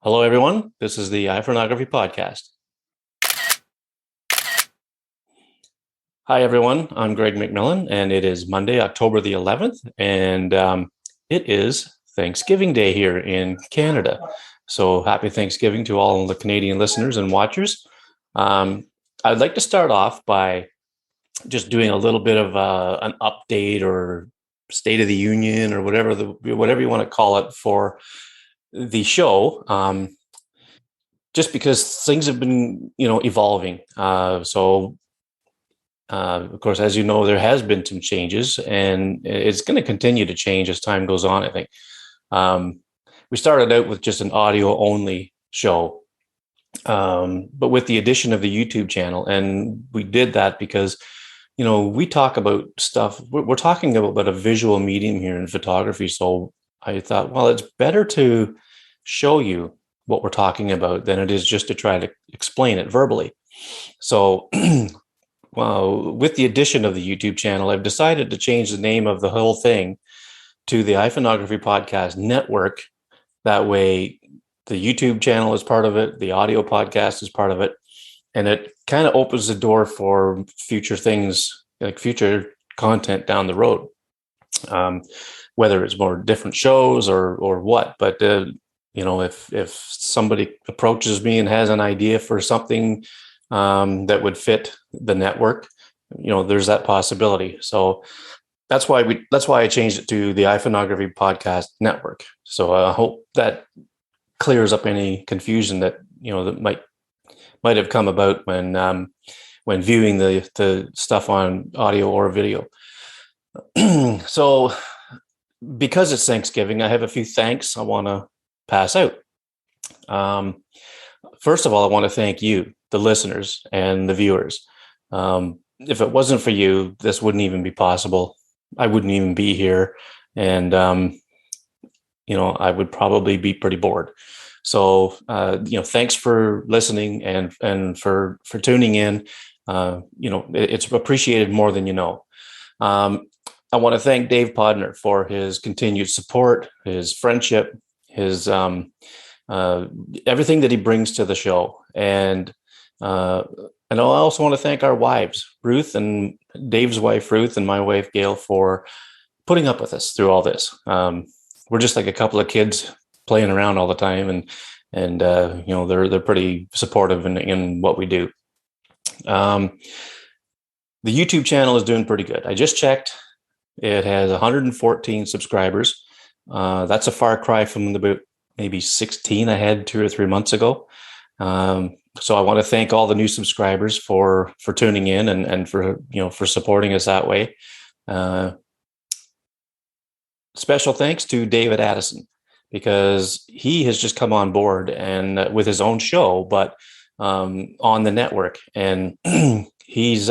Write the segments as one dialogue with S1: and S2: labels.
S1: Hello, everyone. This is the iPhoneography podcast. Hi, everyone. I'm Greg McMillan, and it is Monday, October the 11th, and it is Thanksgiving Day here in Canada. So happy Thanksgiving to all the Canadian listeners and watchers. I'd like to start off by just doing a little bit of an update or State of the Union or whatever you want to call it for the show. Just because things have been, evolving. Of course, as you know, there has been some changes, and it's going to continue to change as time goes on, I think. Um, we started out with just an audio only show, but with the addition of the YouTube channel, and we did that because, we talk about stuff. We're talking about a visual medium here in photography. So I thought, well, it's better to show you what we're talking about than it is just to try to explain it verbally. So, well, with the addition of the YouTube channel, I've decided to change the name of the whole thing to the iPhoneography Podcast Network. That way, the YouTube channel is part of it, the audio podcast is part of it, and it kind of opens the door for future things, like future content down the road, whether it's more different shows or what. But if somebody approaches me and has an idea for something that would fit the network, there's that possibility. So that's why I changed it to the iPhoneography Podcast Network. So I hope that clears up any confusion that that might have come about when viewing the stuff on audio or video. So because it's Thanksgiving, I have a few thanks I want to pass out. First of all, I want to thank you, the listeners and the viewers. If it wasn't for you, this wouldn't even be possible. I wouldn't even be here. And, I would probably be pretty bored. So, thanks for listening and for tuning in. It's appreciated more than you know. I want to thank Dave Podner for his continued support, his friendship, his everything that he brings to the show. And I also want to thank our wives, Ruth and Dave's wife, Ruth, and my wife, Gail, for putting up with us through all this. We're just like a couple of kids playing around all the time, and they're pretty supportive in what we do. The YouTube channel is doing pretty good. I just checked. It has 114 subscribers. That's a far cry from about maybe 16 I had 2 or 3 months ago. So I want to thank all the new subscribers for tuning in and for supporting us that way. Special thanks to David Addison, because he has just come on board and with his own show, but on the network, and he's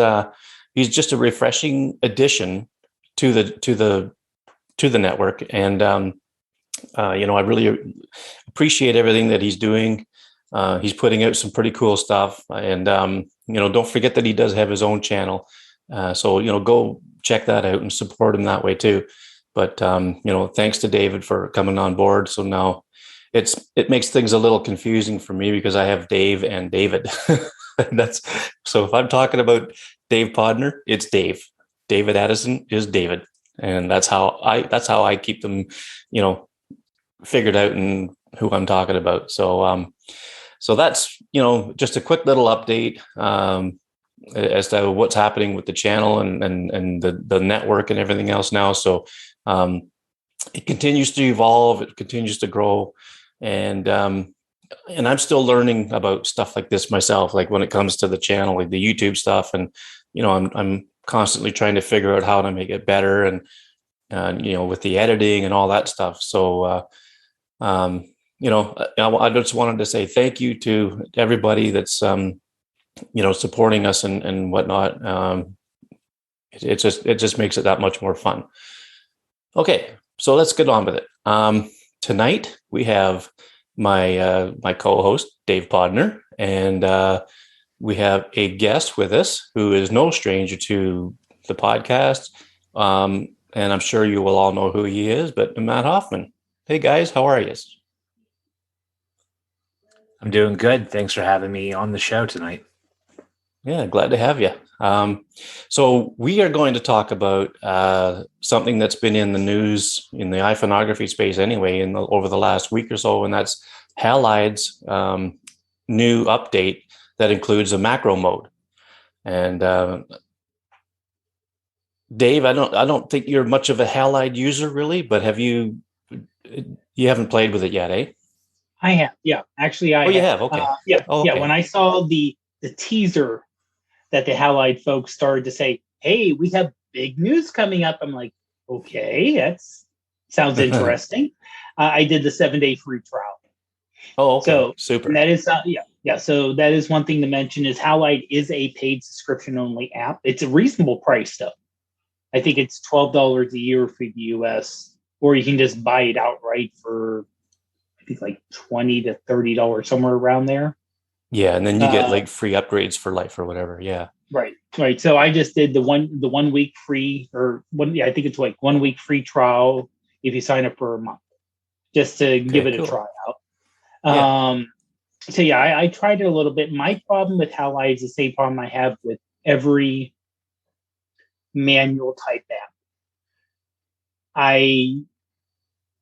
S1: just a refreshing addition to the network, and I really appreciate everything that he's doing. He's putting out some pretty cool stuff, and don't forget that he does have his own channel. So go check that out and support him that way too. But thanks to David for coming on board. So now it makes things a little confusing for me because I have Dave and David. So if I'm talking about Dave Podner, it's Dave. David Addison is David, and that's how I keep them, figured out and who I'm talking about. So that's just a quick little update as to what's happening with the channel and the network and everything else now. So it continues to evolve, it continues to grow, and I'm still learning about stuff like this myself. Like when it comes to the channel, like the YouTube stuff, and I'm constantly trying to figure out how to make it better, and with the editing and all that stuff. So I just wanted to say thank you to everybody that's supporting us and whatnot. It just makes it that much more fun. Okay, so let's get on with it. Tonight we have my co-host Dave Podner, and we have a guest with us who is no stranger to the podcast, and I'm sure you will all know who he is. But Matt Hoffman. Hey guys, how are you?
S2: I'm doing good. Thanks for having me on the show tonight.
S1: Yeah, glad to have you. So we are going to talk about something that's been in the news in the iPhoneography space anyway over the last week or so, and that's Halide's new update that includes a macro mode. And Dave, I don't think you're much of a Halide user really, but you haven't played with it yet, eh?
S3: I have, yeah. Actually, I
S1: Oh, you
S3: have.
S1: have. Okay. Oh,
S3: Yeah. When
S1: okay.
S3: I saw the teaser that the Halide folks started to say, "Hey, we have big news coming up," I'm like, "Okay, that's sounds interesting." I did the 7-day free trial,
S1: Oh, okay.
S3: so and
S1: Super.
S3: that is yeah. So that is one thing to mention is Halide is a paid subscription only app. It's a reasonable price though. I think it's $12 a year for the US, or you can just buy it outright for I think like $20 to $30 somewhere around there.
S1: Yeah, and then you get
S3: Uh,
S1: like free upgrades for life or whatever. Yeah.
S3: right. So I just did the 1 week free or one. Yeah, I think it's like 1 week free trial if you sign up for a month, just to give
S1: Okay,
S3: it a
S1: cool.
S3: try out.
S1: Yeah.
S3: So yeah, I tried it a little bit. My problem with Halide is the same problem I have with every manual type app. I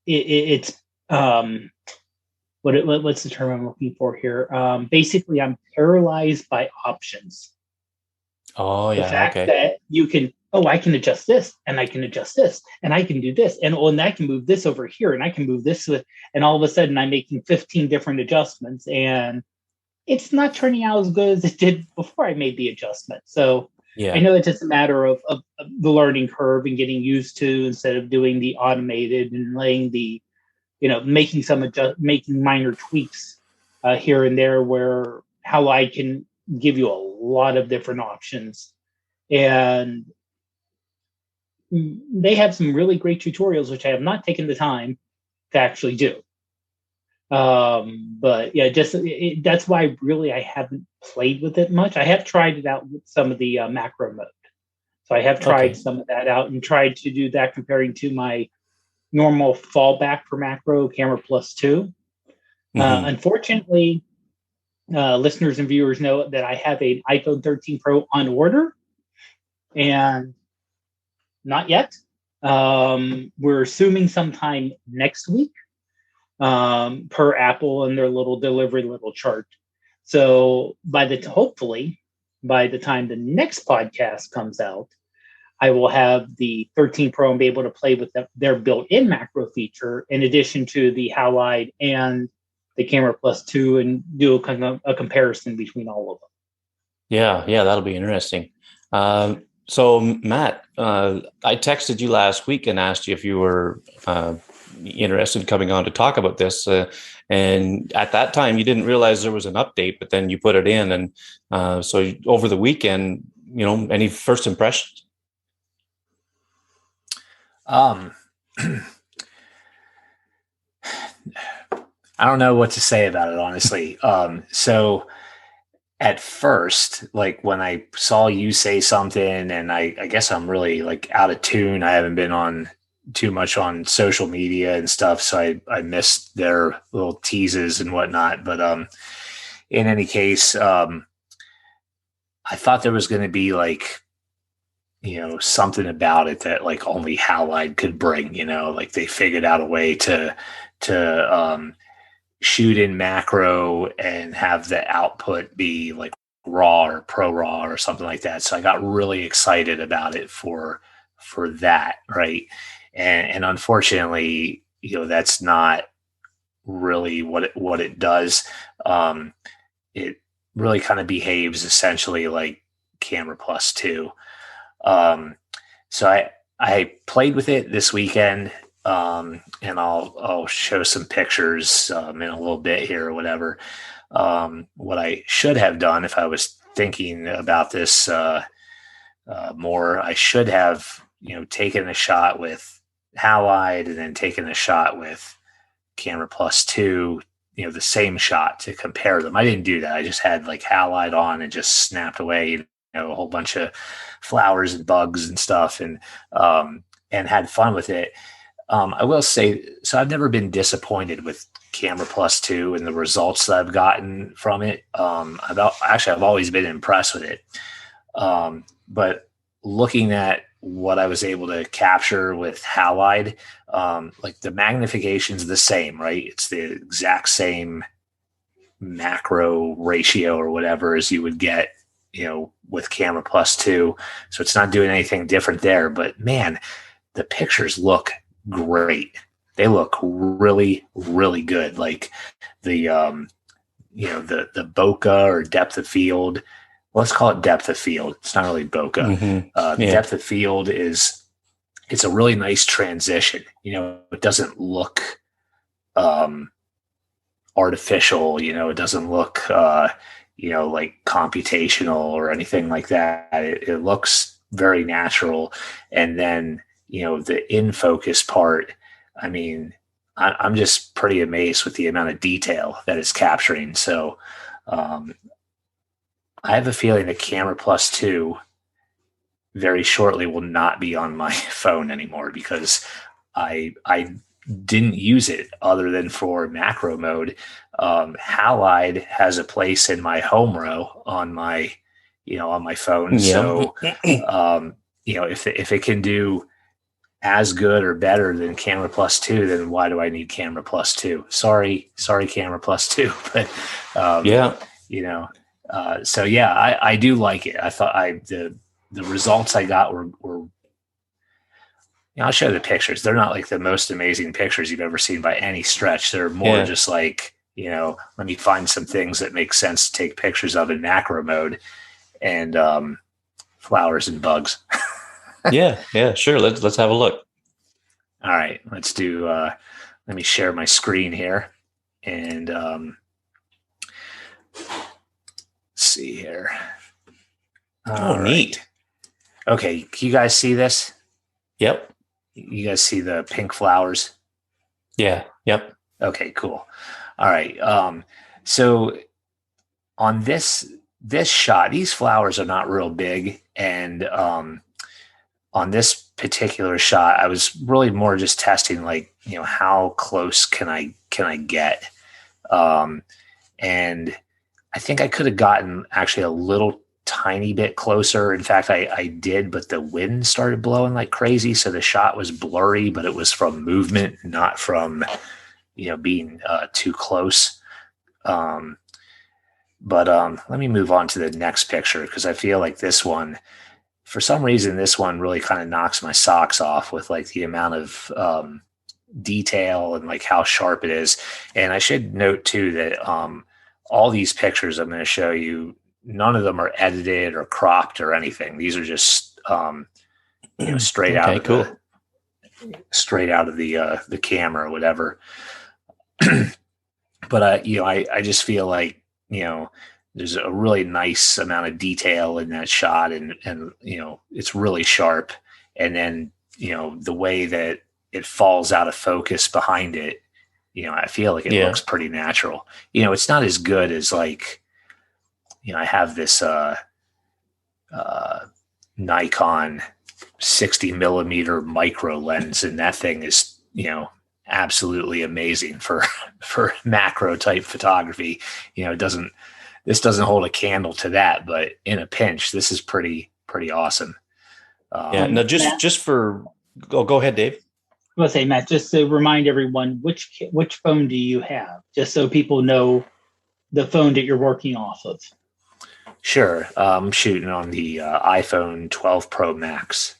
S3: it's what's the term I'm looking for here? Basically, I'm paralyzed by options.
S1: Oh,
S3: The
S1: yeah.
S3: fact
S1: Okay.
S3: that you can, oh, I can adjust this and I can adjust this and I can do this and I can move this over here and I can move this with, and all of a sudden I'm making 15 different adjustments and it's not turning out as good as it did before I made the adjustment. So I
S1: Yeah.
S3: know it's just a matter of the learning curve and getting used to, instead of doing the automated and laying the, making making minor tweaks here and there, where how I can give you a lot of different options. And they have some really great tutorials, which I have not taken the time to actually do. But yeah, that's why really I haven't played with it much. I have tried it out with some of the macro mode. So I have tried
S1: Okay.
S3: some of that out and tried to do that comparing to my normal fallback for macro camera plus two.
S1: Hmm.
S3: Unfortunately, listeners and viewers know that I have an iPhone 13 Pro on order, and not yet. We're assuming sometime next week, per Apple and their little delivery little chart. So hopefully by the time the next podcast comes out, I will have the 13 Pro and be able to play with their built-in macro feature in addition to the Halide and the Camera Plus 2, and do a kind of a comparison between all of them.
S1: Yeah. Yeah. That'll be interesting. So Matt, I texted you last week and asked you if you were interested in coming on to talk about this. And at that time, you didn't realize there was an update, but then you put it in. And so over the weekend, any first impressions?
S2: Um, I don't know what to say about it, honestly. So at first, like when I saw you say something, and I guess I'm really like out of tune. I haven't been on too much on social media and stuff, so I missed their little teases and whatnot. But in any case, I thought there was going to be like something about it that like only Halide could bring. Like they figured out a way to shoot in macro and have the output be like raw or pro raw or something like that. So I got really excited about it for that, right? And unfortunately, that's not really what it does. It really kind of behaves essentially like Camera Plus 2. Um, so I played with it this weekend, and I'll show some pictures in a little bit here or whatever. What I should have done if I was thinking about this more, I should have taken a shot with Halide and then taken a shot with Camera Plus 2. The same shot to compare them. I didn't do that. I just had like Halide on and just snapped away, a whole bunch of flowers and bugs and stuff, and had fun with it. I will say, so I've never been disappointed with Camera Plus 2 and the results that I've gotten from it. I've always been impressed with it. But looking at what I was able to capture with Halide, like the magnification's the same, right? It's the exact same macro ratio or whatever as you would get, with Camera Plus 2. So it's not doing anything different there. But man, the pictures look great. They look really, really good. Like the the bokeh or depth of field. Let's call it depth of field. It's not really bokeh.
S1: Mm-hmm. Yeah.
S2: Depth of field it's a really nice transition. It doesn't look artificial. It doesn't look like computational or anything like that. It looks very natural. And then the in focus part. I mean, I'm just pretty amazed with the amount of detail that it's capturing. So I have a feeling that Camera Plus 2 very shortly will not be on my phone anymore because I didn't use it other than for macro mode. Halide has a place in my home row on my phone.
S1: Yeah.
S2: So if it can do as good or better than Camera Plus 2, then why do I need Camera Plus 2? Sorry, Camera Plus 2. But
S1: Yeah.
S2: so yeah, I do like it. I thought the results I got were I'll show you the pictures. They're not like the most amazing pictures you've ever seen by any stretch. They're more just like, let me find some things that make sense to take pictures of in macro mode, and flowers and bugs.
S1: Yeah, sure. Let's have a look.
S2: All right, let's do. Let me share my screen here, and let's see here.
S1: All neat.
S2: Right. Okay, can you guys see this?
S1: Yep.
S2: You guys see the pink flowers?
S1: Yeah. Yep.
S2: Okay, cool. All right. So on this shot, these flowers are not real big, and on this particular shot, I was really more just testing, like, how close can I get? And I think I could have gotten actually a little tiny bit closer. In fact, I did, but the wind started blowing like crazy. So the shot was blurry, but it was from movement, not from, being too close. But let me move on to the next picture, because I feel like this one, for some reason, this one really kind of knocks my socks off with like the amount of detail and like how sharp it is. And I should note too that all these pictures I'm going to show you, none of them are edited or cropped or anything. These are just straight out of straight out of the camera or whatever. But I just feel like there's a really nice amount of detail in that shot, and it's really sharp. And then the way that it falls out of focus behind it, I feel like it looks pretty natural. It's not as good as like, I have this Nikon 60 millimeter micro lens, and that thing is, absolutely amazing for macro type photography. This doesn't hold a candle to that, but in a pinch, this is pretty awesome.
S1: Now just for, go ahead, Dave.
S3: I was say, Matt, just to remind everyone, which phone do you have, just so people know the phone that you're working off of?
S2: Sure. I'm shooting on the iPhone 12 Pro Max.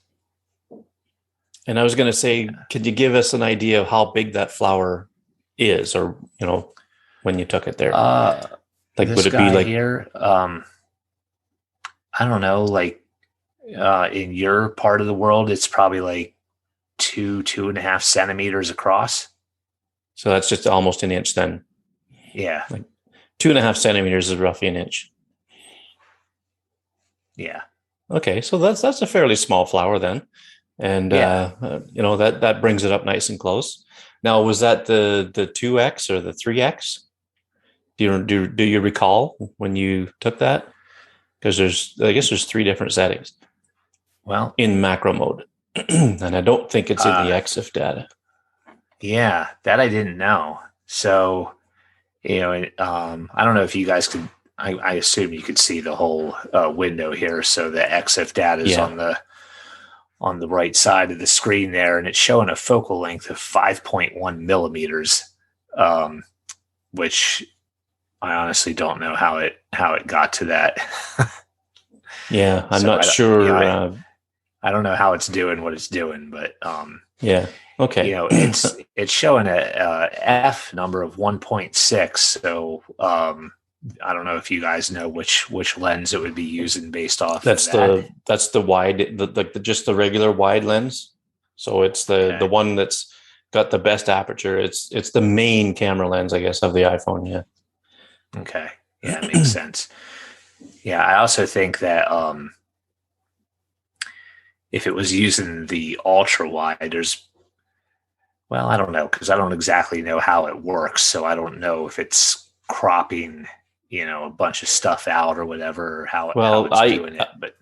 S1: And I was going to say, could you give us an idea of how big that flower is, or, when you took it there? Like, would it be like
S2: here? I don't know. Like in your part of the world, it's probably like 2.5 centimeters across.
S1: So that's just almost an inch then.
S2: Yeah.
S1: Like 2.5 centimeters is roughly an inch.
S2: Yeah.
S1: Okay. So that's a fairly small flower then. And, that brings it up nice and close. Now, was that the 2X or the 3X? Do you recall when you took that? Because there's 3 different settings.
S2: Well,
S1: in macro mode. And I don't think it's in the EXIF data.
S2: Yeah, that I didn't know. So, I don't know if you guys could. I assume you could see the whole window here. So the EXIF data is
S1: Yeah.
S2: on the right side of the screen there, and it's showing a focal length of 5.1 millimeters, um, which I honestly don't know how it got to that.
S1: Yeah. I'm
S2: So
S1: not sure.
S2: I don't know how it's doing what it's doing, but
S1: Yeah. Okay.
S2: it's showing a F number of 1.6. So I don't know if you guys know which lens it would be using based off of that.
S1: That's the wide, just the regular wide lens. So it's the
S2: Okay.
S1: one that's got the best aperture. It's the main camera lens, I guess, of the iPhone. Yeah.
S2: Okay. Yeah, it makes sense. Yeah, I also think that if it was using the ultra wide, well, I don't know, because I don't exactly know how it works. So I don't know if it's cropping, a bunch of stuff out or whatever, or how
S1: Well,
S2: it's doing it. But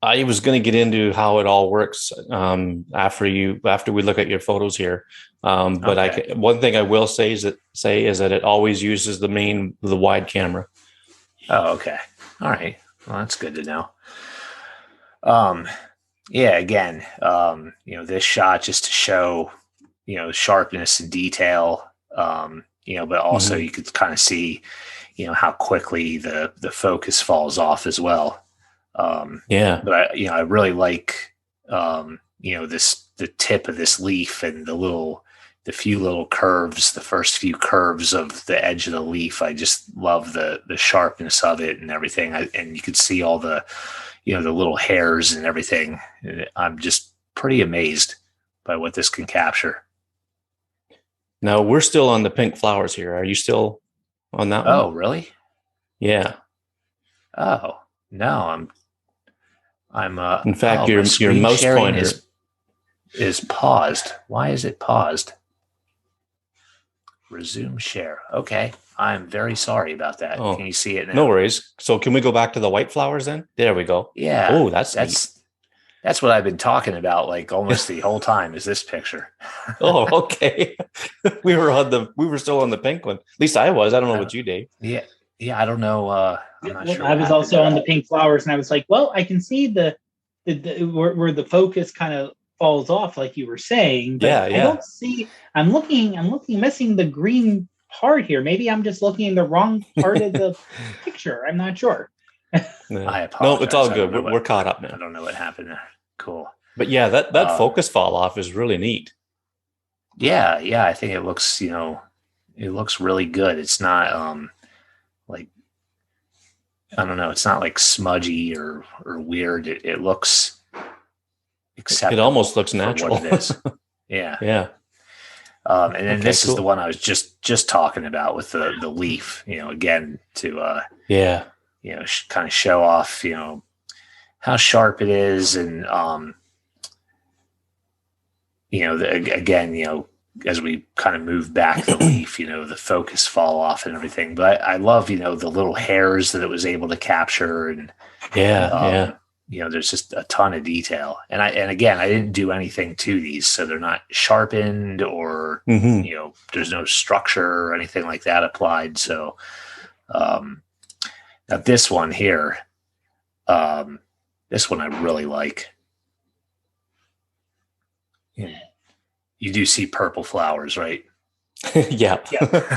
S1: I was going to get into how it all works after we look at your photos here. But
S2: okay.
S1: one thing I will say is that it always uses the wide camera.
S2: Oh, okay. All right. Well, that's good to know. Um, yeah, again, this shot just to show, sharpness and detail, but also
S1: Mm-hmm.
S2: you could kind of see, how quickly the focus falls off as well.
S1: Yeah.
S2: But I really like, the tip of this leaf and the few little curves, the first few curves of the edge of the leaf. I just love the sharpness of it and everything. And you could see all the, the little hairs and everything. I'm just pretty amazed by what this can capture.
S1: Now we're still on the pink flowers here. Are you still on that one?
S2: Oh, really?
S1: Yeah.
S2: Oh, no, I'm
S1: In fact,
S2: oh, my
S1: your
S2: screen
S1: mouse
S2: sharing
S1: pointer.
S2: is paused. Why is it paused? Resume share. Okay. I'm very sorry about that. Can
S1: Oh,
S2: you see it
S1: no
S2: now?
S1: worries. So can we go back to the white flowers then? There we go.
S2: Yeah.
S1: Oh, that's neat.
S2: That's what I've been talking about like almost the whole time is this picture.
S1: Oh, okay. We were still on the pink one. At least I was. I don't know what you, Dave.
S2: Yeah. Yeah, I don't know. I'm not
S3: Well,
S2: sure
S3: I
S2: what
S3: was
S2: happened
S3: also
S2: there.
S3: on the pink flowers, and I was like, well, I can see where the focus kind of falls off, like you were saying, but
S1: Yeah,
S3: I
S1: yeah.
S3: don't see. I'm looking, missing the green part here. Maybe I'm just looking in the wrong part of the picture. I'm not sure.
S1: No,
S2: I
S1: no, it's all
S2: apologize.
S1: good. We're caught up
S2: I
S1: now.
S2: don't know what happened there. Cool.
S1: But yeah, that
S2: Um,
S1: focus fall off is really neat.
S2: yeah, I think it looks, it looks really good. It's not like I don't know, it's not like smudgy or weird. It looks
S1: It almost
S2: acceptable
S1: looks
S2: for what
S1: natural.
S2: it is. Yeah.
S1: Yeah.
S2: And then
S1: Okay,
S2: this is the
S1: cool.
S2: one I was just talking about with the leaf, again to
S1: Yeah.
S2: kind of show off, how sharp it is and again, as we kind of move back the leaf, the focus fall off and everything. But I love, the little hairs that it was able to capture and
S1: Yeah. Yeah.
S2: there's just a ton of detail. And again, I didn't do anything to these, so they're not sharpened or
S1: Hmm.
S2: there's no structure or anything like that applied. So now this one here, this one I really like. You do see purple flowers, right?
S1: Yeah.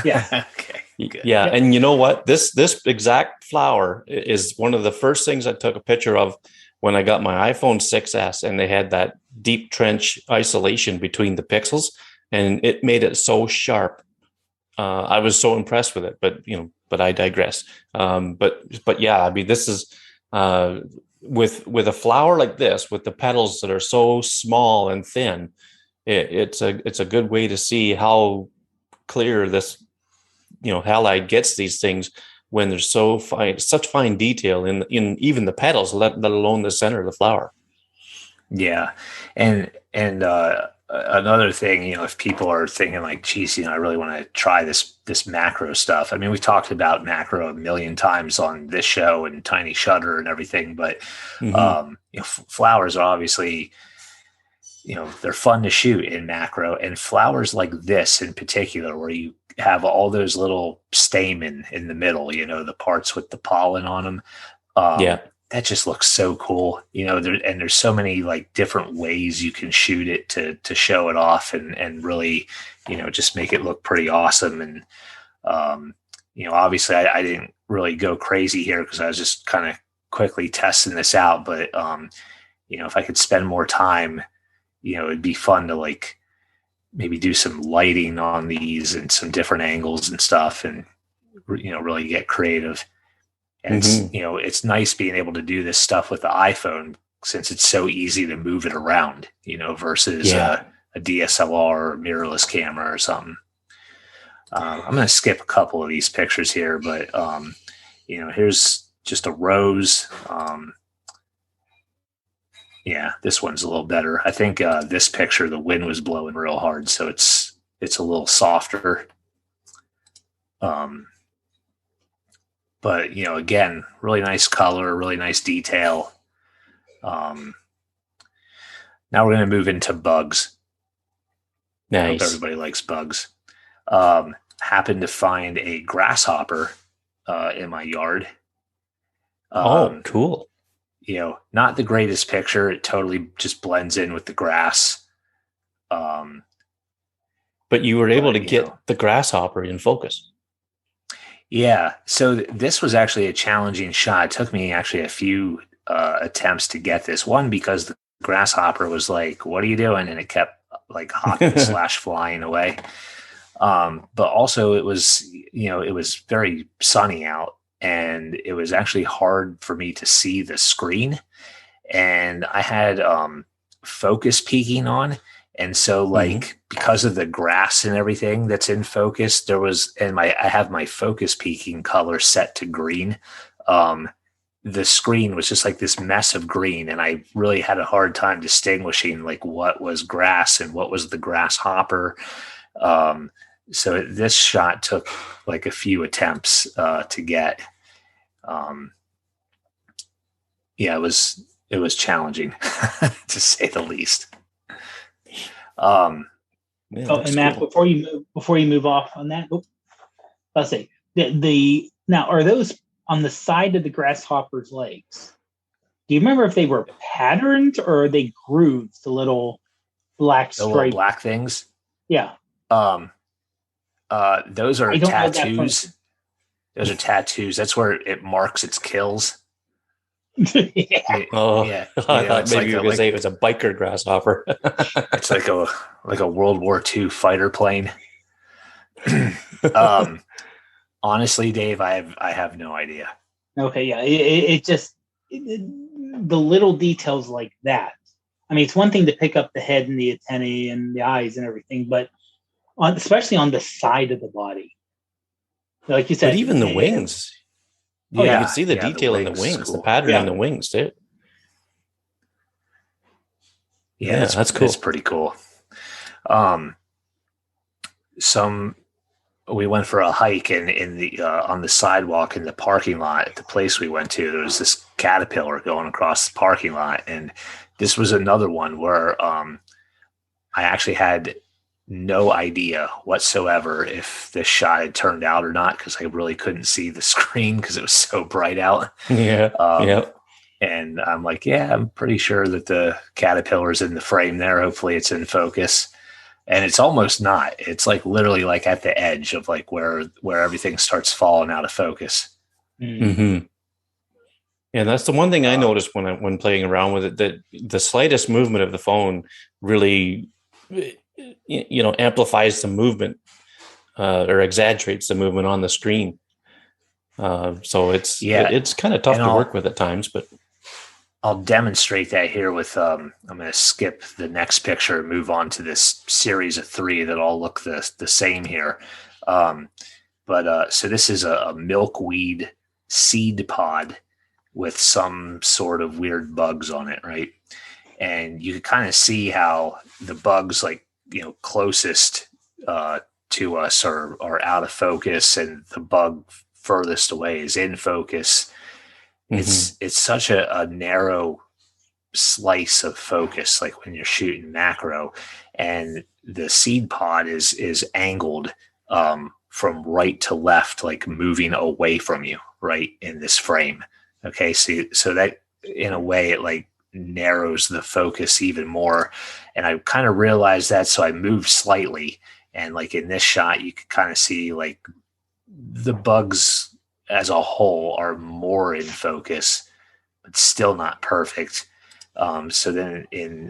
S3: Yeah.
S2: Okay, good.
S1: Yeah.
S3: Yep.
S1: And you know what? This exact flower is one of the first things I took a picture of when I got my iPhone 6S, and they had that deep trench isolation between the pixels, and it made it so sharp. I was so impressed with it, but I digress. But yeah, I mean, this is with a flower like this, with the petals that are so small and thin, it's a good way to see how clear this, Halide gets these things when there's such fine detail in even the petals, let alone the center of the flower.
S2: Yeah, and another thing, if people are thinking like, geez, I really want to try this macro stuff. I mean, we've talked about macro a million times on this show and Tiny Shutter and everything, but
S1: Mm-hmm.
S2: flowers are obviously, they're fun to shoot in macro, and flowers like this in particular, where you have all those little stamen in the middle, the parts with the pollen on them.
S1: Yeah.
S2: That just looks so cool, and there's so many like different ways you can shoot it to show it off and really, just make it look pretty awesome. And, obviously I didn't really go crazy here because I was just kind of quickly testing this out, but, if I could spend more time, it'd be fun to like maybe do some lighting on these and some different angles and stuff, and, really get creative. And it's nice being able to do this stuff with the iPhone since it's so easy to move it around, versus a DSLR or mirrorless camera or something. I'm going to skip a couple of these pictures here, but, here's just a rose. This one's a little better. I think this picture, the wind was blowing real hard, so it's a little softer. But, again, really nice color, really nice detail. Now we're going to move into bugs.
S1: Nice.
S2: I hope everybody likes bugs. Happened to find a grasshopper in my yard.
S1: Cool.
S2: Not the greatest picture. It totally just blends in with the grass.
S1: But you were able to get the grasshopper in focus.
S2: Yeah. So this was actually a challenging shot. It took me actually a few attempts to get this one because the grasshopper was like, "What are you doing?" And it kept like hopping / flying away. But also it was very sunny out, and it was actually hard for me to see the screen, and I had focus peaking on. And so like, because of the grass and everything that's in focus, I have my focus peaking color set to green. The screen was just like this mess of green. And I really had a hard time distinguishing like what was grass and what was the grasshopper. So this shot took like a few attempts to get. It was challenging to say the least.
S3: And Matt,
S1: cool.
S3: before you move off on that, let's say now are those on the side of the grasshopper's legs? Do you remember if they were patterned or are they grooves? The little black stripe,
S2: little black things.
S3: Yeah.
S2: Those are tattoos. Those are tattoos. That's where it marks its kills.
S3: Yeah.
S1: Oh, yeah. I thought maybe you were going to say it was a biker grasshopper.
S2: It's like a World War II fighter plane. Honestly, Dave, I have no idea.
S3: Okay, yeah. It just the little details like that. I mean, it's one thing to pick up the head and the antennae and the eyes and everything, but especially on the side of the body, like you said,
S1: but even the wings. You can see the detail in the wings,
S2: cool.
S1: The pattern in the wings too.
S2: Yeah, that's cool. It's pretty cool. We went for a hike in the on the sidewalk in the parking lot at the place we went to. There was this caterpillar going across the parking lot, and this was another one where I actually had no idea whatsoever if this shot had turned out or not because I really couldn't see the screen because it was so bright out.
S1: Yeah.
S2: And I'm like, I'm pretty sure that the caterpillar's in the frame there. Hopefully it's in focus. And it's almost not. It's like literally like at the edge of like where everything starts falling out of focus.
S1: Mm-hmm. Yeah, that's the one thing I noticed when playing around with it, that the slightest movement of the phone really amplifies the movement or exaggerates the movement on the screen. So it's kind of tough to work with at times, but
S2: I'll demonstrate that here with I'm going to skip the next picture and move on to this series of 3 that all look the same here. So this is a milkweed seed pod with some sort of weird bugs on it, right? And you can kind of see how the bugs like closest to us are out of focus, and the bug furthest away is in focus. Mm-hmm. It's such a narrow slice of focus, like when you're shooting macro, and the seed pod is angled from right to left, like moving away from you, right in this frame. Okay, so that in a way it like narrows the focus even more, and I kind of realized that, so I moved slightly, and like in this shot, you could kind of see like the bugs as a whole are more in focus, but still not perfect. So then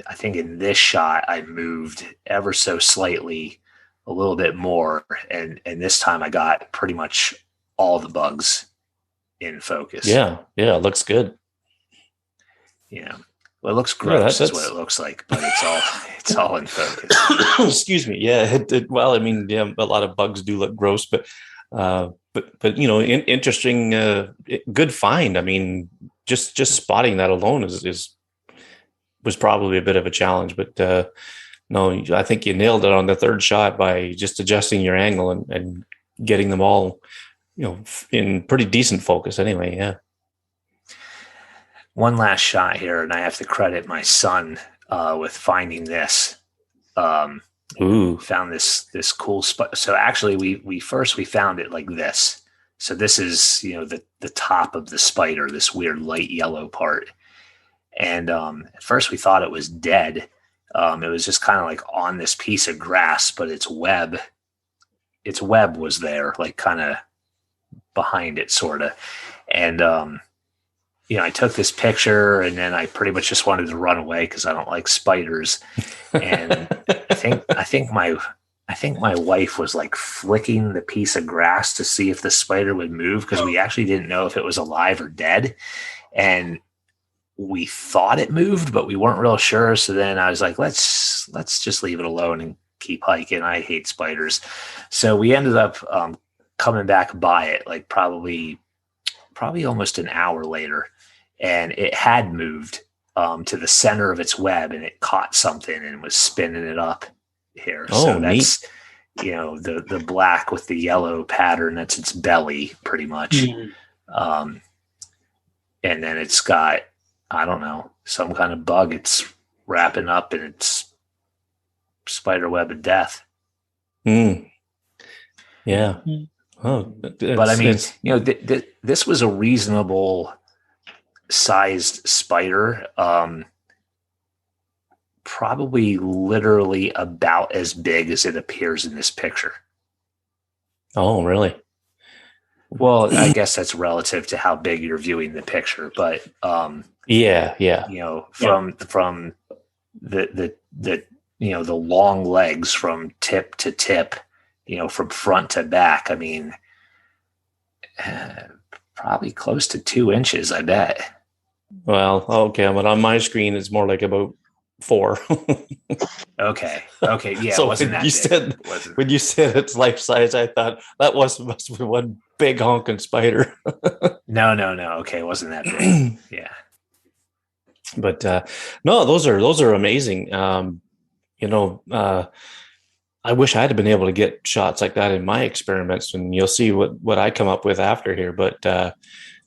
S2: I think in this shot, I moved ever so slightly a little bit more. And this time I got pretty much all the bugs in focus.
S1: Yeah. Yeah. It looks good.
S2: Yeah. Well, it looks gross is what it looks like, but it's all in focus.
S1: Excuse me. Yeah. Well, I mean, yeah, a lot of bugs do look gross, but interesting, good find. I mean, just spotting that alone was probably a bit of a challenge, but no, I think you nailed it on the third shot by just adjusting your angle and getting them all, in pretty decent focus anyway. Yeah.
S2: One last shot here, and I have to credit my son with finding this. Found this cool spot. So actually, we found it like this. So this is the top of the spider, this weird light yellow part. And at first we thought it was dead. It was just kind of like on this piece of grass, but its web was there, like kind of behind it, sort of. And I took this picture, and then I pretty much just wanted to run away because I don't like spiders. And I think my wife was like flicking the piece of grass to see if the spider would move, because we actually didn't know if it was alive or dead. And we thought it moved, but we weren't real sure. So then I was like, let's just leave it alone and keep hiking. I hate spiders. So we ended up coming back by it, like probably almost an hour later, and it had moved to the center of its web, and it caught something and was spinning it up here.
S1: Oh,
S2: so
S1: that's
S2: neat. The black with the yellow pattern, that's its belly pretty much.
S3: Mm-hmm.
S2: And then it's got, I don't know, some kind of bug it's wrapping up in its spider web of death.
S1: Yeah.
S2: Oh, but I mean, this was a reasonable sized spider, probably literally about as big as it appears in this picture.
S1: Oh, really?
S2: Well, I guess that's relative to how big you're viewing the picture, but
S1: yeah.
S2: From the the long legs from tip to tip, from front to back, I mean, probably close to 2 inches, I bet.
S1: Well, okay, but on my screen it's more like about 4.
S2: Okay, yeah.
S1: So
S2: it wasn't
S1: when
S2: that
S1: when you said it's life size, I thought that must be one big honking spider.
S2: No. Okay, it wasn't that big. Yeah.
S1: But no, those are amazing. I wish I had been able to get shots like that in my experiments, and you'll see what I come up with after here. But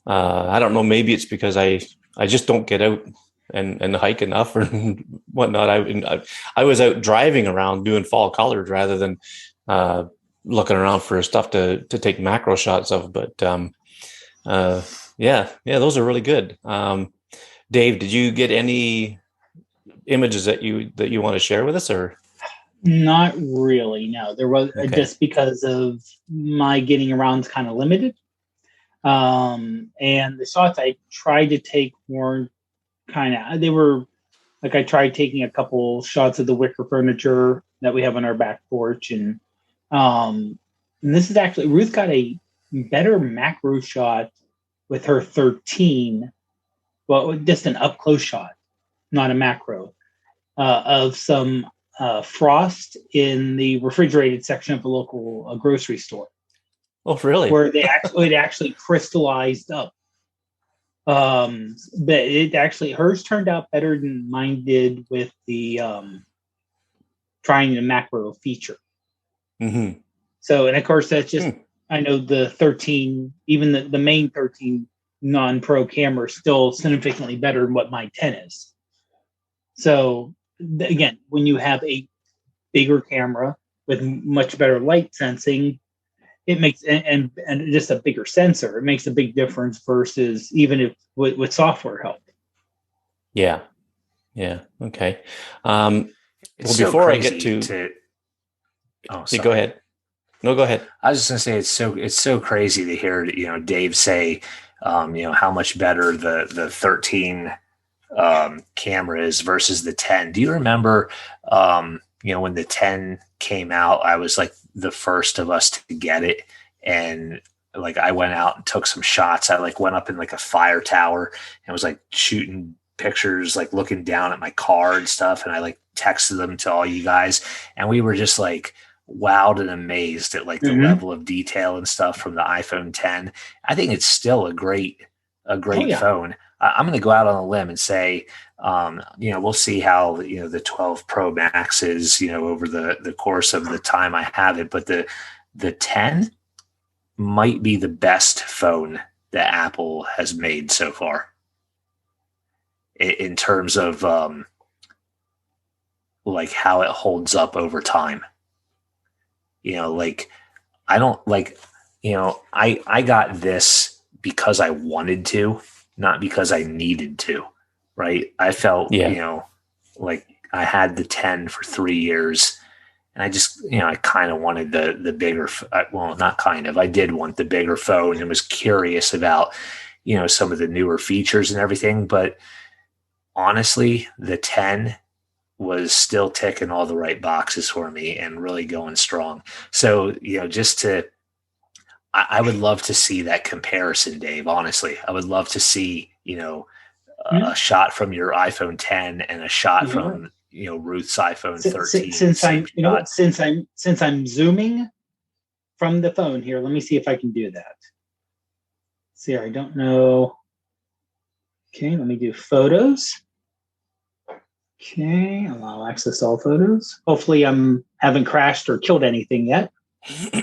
S1: I don't know. Maybe it's because I just don't get out and hike enough or whatnot. I was out driving around doing fall colors rather than looking around for stuff to take macro shots of. But yeah, those are really good. Dave, did you get any images that you want to share with us, or?
S3: Not really. No, there was just because of my getting around is kind of limited. And the shots I tried to take were they were like, I tried taking a couple shots of the wicker furniture that we have on our back porch. And this is actually, Ruth got a better macro shot with her 13, well, just an up close shot, not a macro, of some frost in the refrigerated section of a local grocery store.
S1: Oh, really?
S3: Where it actually crystallized up. But it actually, hers turned out better than mine did with the trying the macro feature.
S1: Mm-hmm.
S3: So, and of course, that's just, I know the 13, even the main 13 non-pro camera is still significantly better than what my 10 is. So again, when you have a bigger camera with much better light sensing, it makes and just a bigger sensor, it makes a big difference versus even if with software help.
S1: Yeah. Yeah. Okay.
S2: It's
S1: Well,
S2: so
S1: before I
S2: crazy
S1: get to,
S2: oh,
S1: go
S2: sorry.
S1: ahead. No, go ahead.
S2: I was just gonna say it's so crazy to hear Dave say how much better the 13 camera is versus the 10. Do you remember when the 10 came out? I was like the first of us to get it, and like I went out and took some shots. I like went up in like a fire tower and was like shooting pictures, like looking down at my car and stuff, and I like texted them to all you guys, and we were just like wowed and amazed at like the level of detail and stuff from the iPhone 10. I think it's still a great phone. I'm going to go out on a limb and say, we'll see how the 12 Pro Max is, over the course of the time I have it. But the 10 might be the best phone that Apple has made so far in terms of like how it holds up over time. Like I don't like, I got this because I wanted to, not because I needed to, right? I felt, like I had the 10 for 3 years, and I just, I kind of wanted the bigger, well, not kind of, I did want the bigger phone and was curious about, some of the newer features and everything. But honestly, the 10 was still ticking all the right boxes for me and really going strong. So, I would love to see that comparison, Dave. Honestly, I would love to see, a shot from your iPhone 10 and a shot from, Ruth's iPhone 13.
S3: Since I'm zooming from the phone here, let me see if I can do that. See, I don't know. Okay, let me do photos. Okay, allow access all photos. Hopefully I haven't crashed or killed anything yet.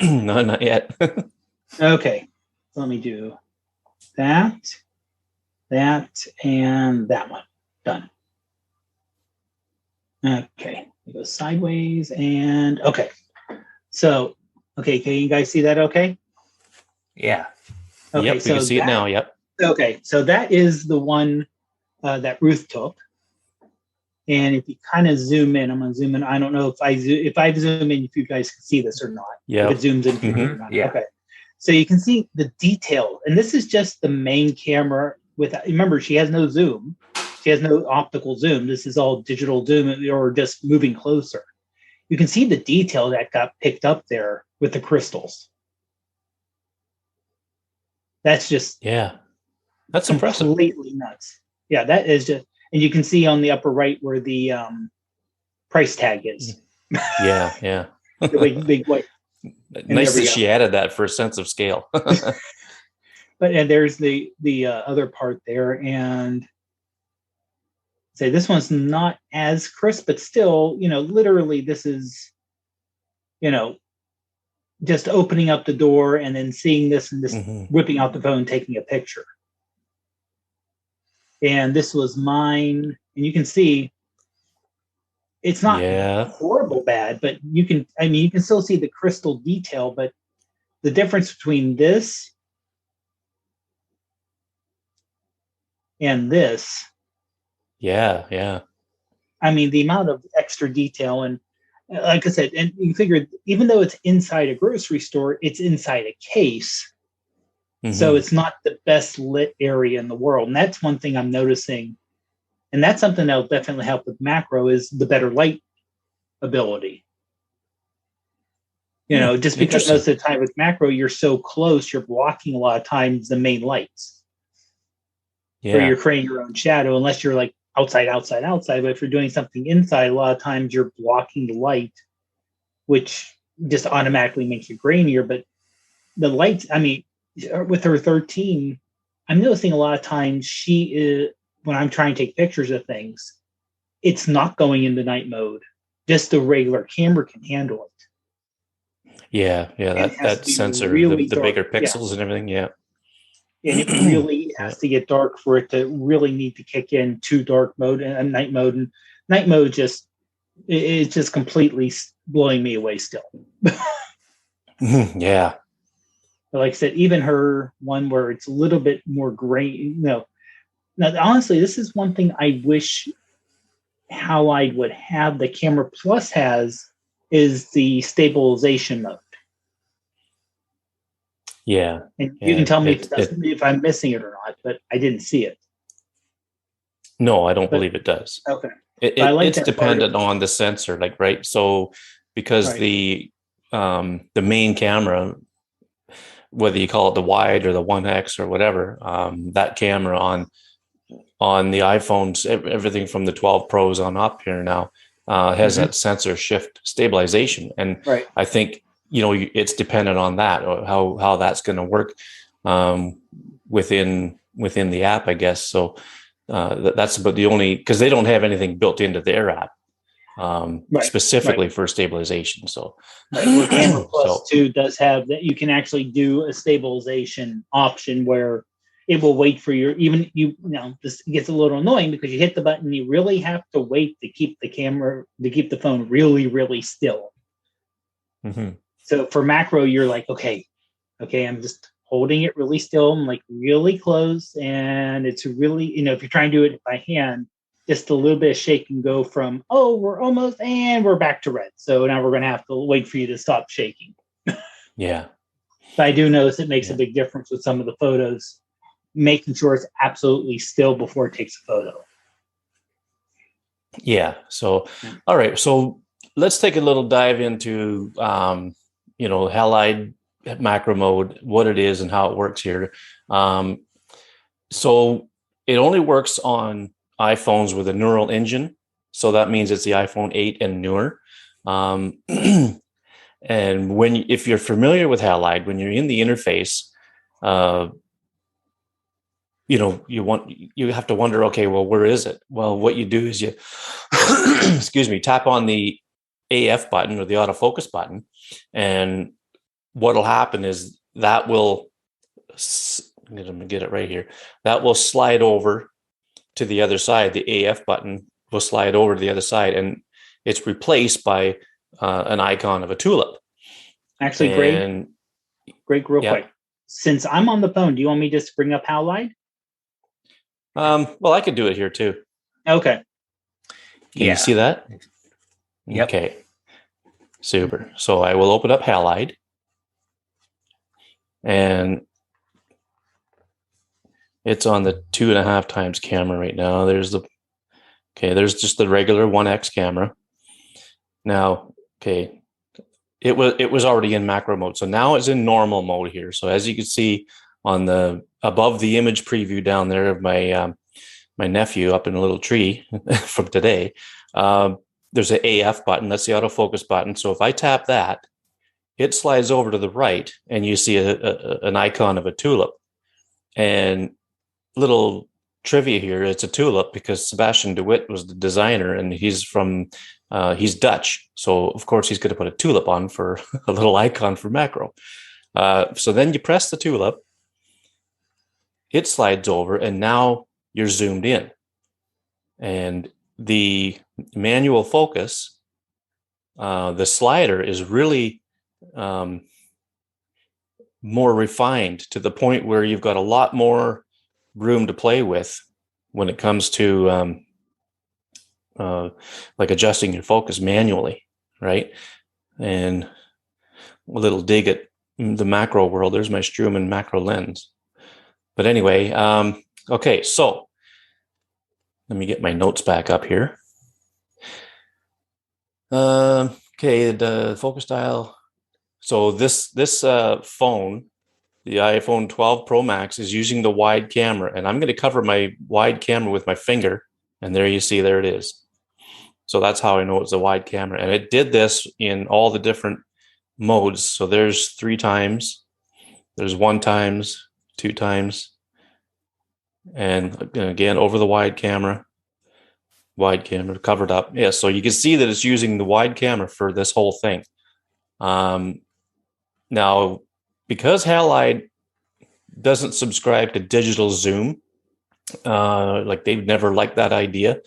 S1: No, not yet.
S3: Okay, so let me do that, and that one. Done. Okay, we go sideways and okay. So, okay, can you guys see that okay?
S2: Yeah.
S3: Okay,
S1: yep, so we can see it now, yep.
S3: Okay, so that is the one that Ruth took. And if you kind of zoom in, I'm going to zoom in. I don't know if I zoom in, if you guys can see this or not.
S1: Yeah.
S3: If it zooms in or not.
S2: Yeah.
S3: Okay. So you can see the detail. And this is just the main camera. Remember, she has no zoom. She has no optical zoom. This is all digital zoom or just moving closer. You can see the detail that got picked up there with the crystals. That's just
S1: that's impressive.
S3: Completely nuts. Yeah, that is just. And you can see on the upper right where the price tag is.
S1: Yeah.
S3: The big white.
S1: Nice that she added that for a sense of scale.
S3: And there's the other part there, and say this one's not as crisp, but still, literally this is, just opening up the door and then seeing this and just whipping out the phone, taking a picture. And this was mine, and you can see it's not horrible bad, but you can still see the crystal detail, but the difference between this and this.
S1: Yeah.
S3: I mean, the amount of extra detail, and like I said, and you figure even though it's inside a grocery store, it's inside a case. So it's not the best lit area in the world. And that's one thing I'm noticing. And that's something that'll definitely help with macro is the better light ability. Just because most of the time with macro, you're so close, you're blocking a lot of times the main lights. Yeah. Or you're creating your own shadow, unless you're like outside. But if you're doing something inside, a lot of times you're blocking the light, which just automatically makes it grainier. But the lights, with her 13, I'm noticing a lot of times she is, when I'm trying to take pictures of things, it's not going into night mode. Just the regular camera can handle it.
S1: Yeah. That sensor, really the bigger pixels and everything. Yeah.
S3: And it really has to get dark for it to really need to kick in to dark mode and night mode. And night mode it's just completely blowing me away still.
S1: Yeah.
S3: But like I said, even her one where it's a little bit more gray. No, now honestly, this is one thing I wish Halide would have. The Camera Plus has is the stabilization mode.
S1: Yeah.
S3: And you can tell me if I'm missing it or not, but I didn't see it.
S1: No, I don't believe it does.
S3: Okay.
S1: It's dependent on the sensor, like, right? So because the main camera, whether you call it the wide or the 1X or whatever, that camera on the iPhones, everything from the 12 Pros on up here now, has that sensor shift stabilization. And I think, it's dependent on that, or how that's going to work within the app, I guess. So that's about the only, because they don't have anything built into their app specifically for stabilization. So
S3: Camera Plus 2 does have that. You can actually do a stabilization option where it will wait for this gets a little annoying because you hit the button, you really have to wait to keep the phone really, really still.
S1: Mm-hmm.
S3: So for macro, you're like, okay, I'm just holding it really still. I'm like really close. And it's really, if you're trying to do it by hand, just a little bit of shake and go from, we're almost, and we're back to red. So now we're going to have to wait for you to stop shaking.
S1: Yeah.
S3: But I do notice it makes a big difference with some of the photos, making sure it's absolutely still before it takes a photo.
S1: Yeah. So, all right. So let's take a little dive into, Halide macro mode, what it is and how it works here. So it only works on iPhones with a neural engine. So that means it's the iPhone 8 and newer. And if you're familiar with Halide, when you're in the interface, you have to wonder, okay, well, where is it? Well, what you do is you, tap on the AF button or the autofocus button. And what'll happen is that will, I'm going to get it right here. That will slide over to the other side. The AF button will slide over to the other side, and it's replaced by an icon of a tulip.
S3: Actually, Greg, real quick. Since I'm on the phone, do you want me just to bring up Halide?
S1: Well, I could do it here too.
S3: Okay.
S1: Can you see that?
S2: Yep.
S1: Okay. Super. So I will open up Halide, and it's on the 2.5 times camera right now. There's just the regular 1X camera. Now, it was already in macro mode. So now it's in normal mode here. So as you can see on the above the image preview down there of my nephew up in a little tree from today, there's an AF button. That's the autofocus button. So if I tap that, it slides over to the right, and you see an icon of a tulip. And little trivia here, it's a tulip because Sebastian de Wit was the designer, and he's Dutch. So of course he's going to put a tulip on for a little icon for macro. So then you press the tulip, it slides over, and now you're zoomed in. And the manual focus, the slider is really more refined to the point where you've got a lot more room to play with when it comes to like adjusting your focus manually, right? And a little dig at the macro world. There's my Struman macro lens. But anyway, okay, so let me get my notes back up here. Okay, the focus dial. So this phone, the iPhone 12 Pro Max, is using the wide camera, and I'm going to cover my wide camera with my finger, and there you see, there it is. So that's how I know it's a wide camera, and it did this in all the different modes. So there's 3 times, there's 1 times, 2 times, and again over the wide camera covered up. Yeah, so you can see that it's using the wide camera for this whole thing. Now, because Halide doesn't subscribe to digital zoom, like they've never liked that idea,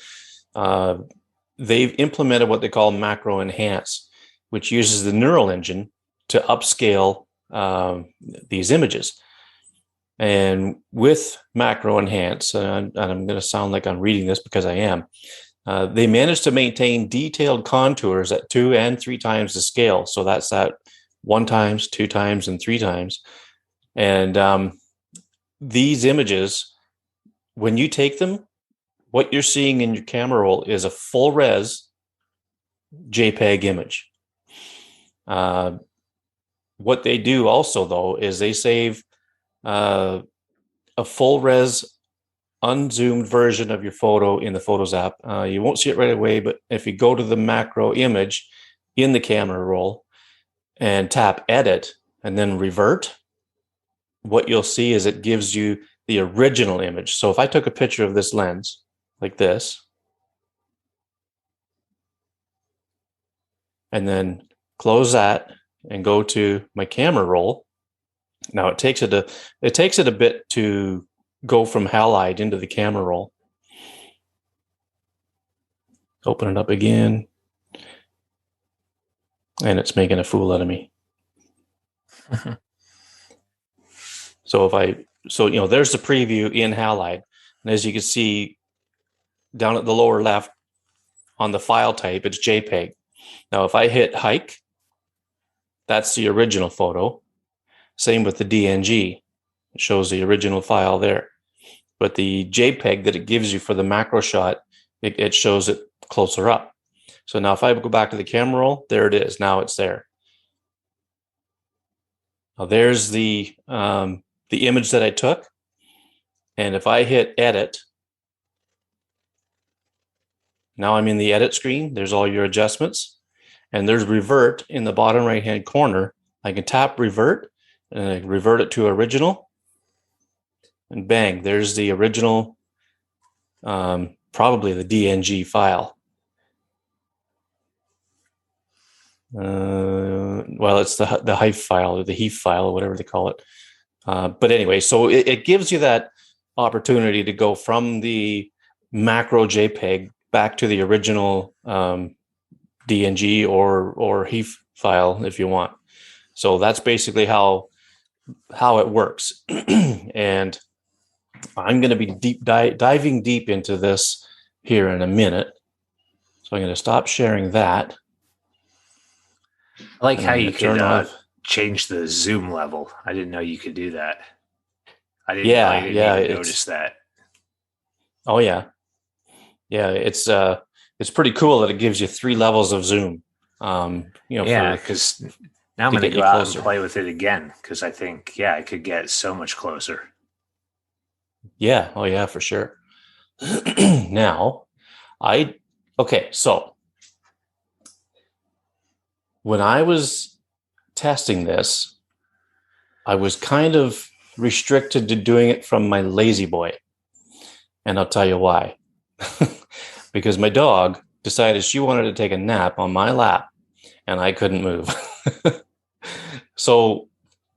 S1: they've implemented what they call macro enhance, which uses the neural engine to upscale these images. And with macro enhance, and I'm going to sound like I'm reading this because I am, they managed to maintain detailed contours at 2 and 3 times the scale. So that's that 1 times, 2 times, and 3 times. And these images, when you take them, what you're seeing in your camera roll is a full res JPEG image. What they do also, though, is they save a full res unzoomed version of your photo in the Photos app. You won't see it right away, but if you go to the macro image in the camera roll and tap edit and then revert, what you'll see is it gives you the original image. So if I took a picture of this lens like this, and then close that and go to my camera roll. Now it takes it a bit to go from Halide into the camera roll. Open it up again, and it's making a fool out of me. So there's the preview in Halide, and as you can see down at the lower left on the file type, it's JPEG. Now, if I hit hike, that's the original photo. Same with the DNG. It shows the original file there. But the JPEG that it gives you for the macro shot, it shows it closer up. So now if I go back to the camera roll, there it is. Now it's there. Now there's the image that I took. And if I hit edit, now I'm in the edit screen. There's all your adjustments. And there's revert in the bottom right-hand corner. I can tap revert and I revert it to original. And bang, there's the original, probably the DNG file. Well, it's the HEIF file or the HEIF file or whatever they call it. But anyway, so it gives you that opportunity to go from the macro JPEG back to the original DNG or HEIF file if you want. So that's basically how it works. And I'm going to be diving deep into this here in a minute. So I'm going to stop sharing that.
S2: I like how you could change the zoom level. I didn't know you could do that. I didn't even notice that.
S1: Oh yeah. Yeah, it's pretty cool that it gives you 3 levels of zoom.
S2: Because now I'm going to go out and play with it again because I think, it could get so much closer.
S1: Yeah. Oh yeah, for sure. Now, so when I was testing this, I was kind of restricted to doing it from my lazy boy. And I'll tell you why. Because my dog decided she wanted to take a nap on my lap and I couldn't move. So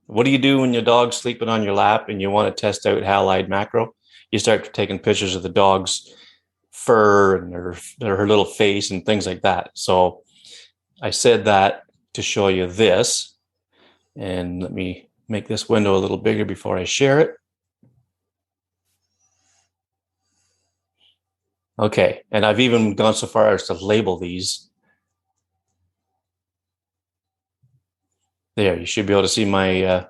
S1: what do you do when your dog's sleeping on your lap and you want to test out Halide macro? You start taking pictures of the dog's fur and her little face and things like that. So I said that to show you this. And let me make this window a little bigger before I share it. Okay, and I've even gone so far as to label these. There, you should be able to see my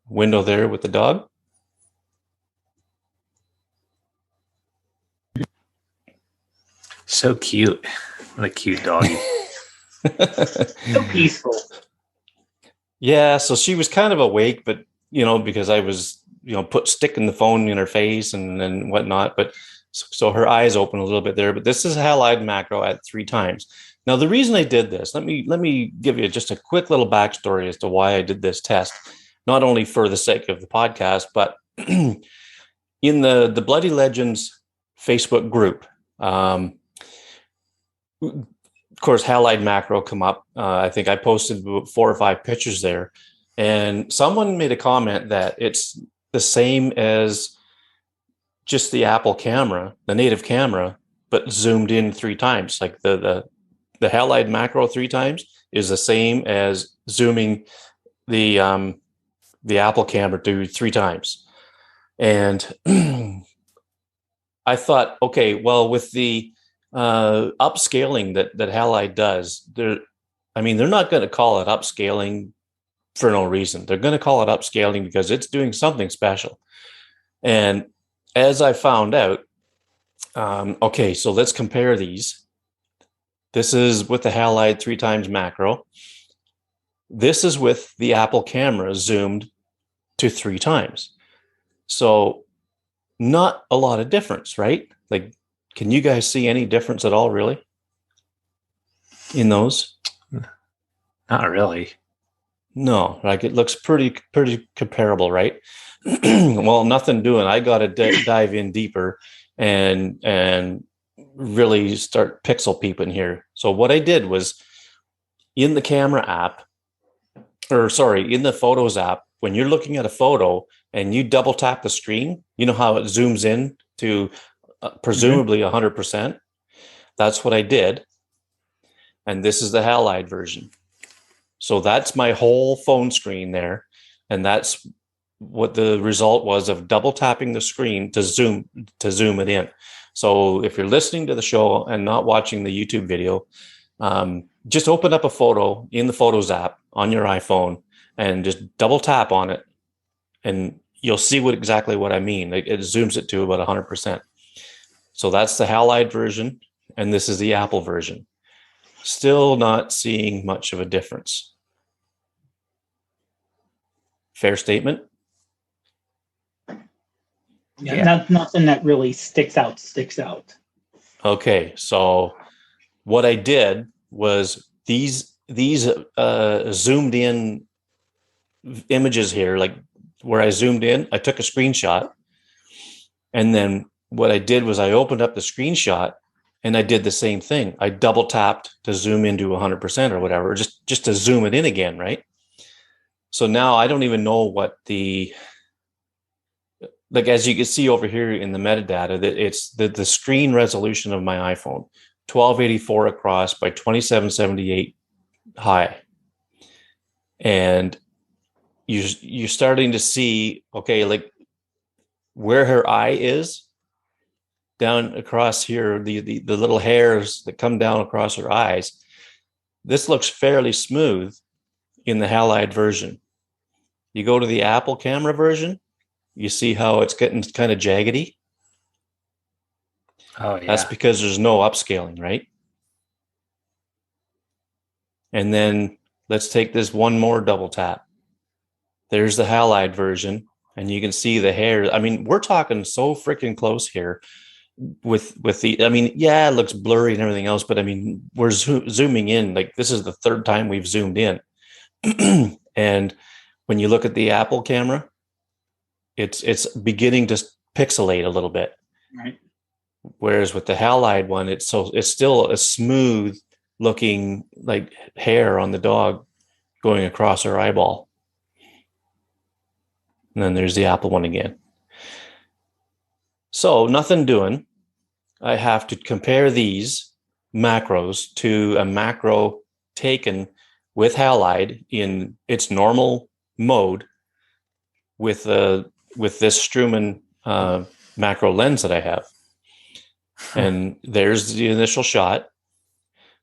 S1: window there with the dog.
S2: So cute. What a cute doggy.
S3: So peaceful.
S1: Yeah, so she was kind of awake, but, because I was, sticking the phone in her face and whatnot, but so her eyes open a little bit there. But this is Halide macro at 3 times. Now, the reason I did this, let me give you just a quick little backstory as to why I did this test, not only for the sake of the podcast, but in the Bloody Legends Facebook group. Of course, Halide macro come up. I think I posted 4 or 5 pictures there, and someone made a comment that it's the same as just the Apple camera, the native camera, but zoomed in 3 times. Like the Halide macro 3 times is the same as zooming the Apple camera to 3 times. And I thought, okay, well, with the upscaling that Halide does, they're not going to call it upscaling for no reason. They're going to call it upscaling because it's doing something special. And as I found out, okay, so let's compare these. This is with the Halide 3 times macro. This is with the Apple camera zoomed to 3 times. So not a lot of difference, right? Like, can you guys see any difference at all, really, in those?
S2: Not really.
S1: No, like it looks pretty comparable, right? Well, nothing doing. I got to dive in deeper and really start pixel peeping here. So what I did was in the camera app, or sorry, in the Photos app, when you're looking at a photo and you double tap the screen, you know how it zooms in to presumably 100%. That's what I did. And this is the Halide version. So that's my whole phone screen there. And that's what the result was of double tapping the screen to zoom it in. So if you're listening to the show and not watching the YouTube video, just open up a photo in the Photos app on your iPhone and just double tap on it. And you'll see exactly what I mean. It zooms it to about 100%. So that's the Halide version. And this is the Apple version. Still not seeing much of a difference. Fair statement?
S3: Yeah. Nothing that really sticks out.
S1: Okay, so what I did was these zoomed in images here, like where I zoomed in, I took a screenshot, and then what I did was I opened up the screenshot and I did the same thing. I double tapped to zoom into 100% or whatever, just to zoom it in again, right? So now I don't even know what like as you can see over here in the metadata, that it's the screen resolution of my iPhone, 1284 across by 2778 high. And you're starting to see, okay, like where her eye is down across here, the little hairs that come down across her eyes. This looks fairly smooth in the Halide version. You go to the Apple camera version, you see how it's getting kind of jaggedy.
S2: Oh, yeah.
S1: That's because there's no upscaling, right? And then let's take this one more double tap. There's the Halide version, and you can see the hair. I mean, we're talking so freaking close here with the, I mean, yeah, it looks blurry and everything else, but I mean, we're zooming in. Like this is the third time we've zoomed in. And when you look at the Apple camera, it's beginning to pixelate a little bit.
S3: Right.
S1: Whereas with the Halide one, it's still a smooth looking like hair on the dog going across her eyeball. And then there's the Apple one again. So nothing doing. I have to compare these macros to a macro taken with Halide in its normal mode with this Struman macro lens that I have. And there's the initial shot.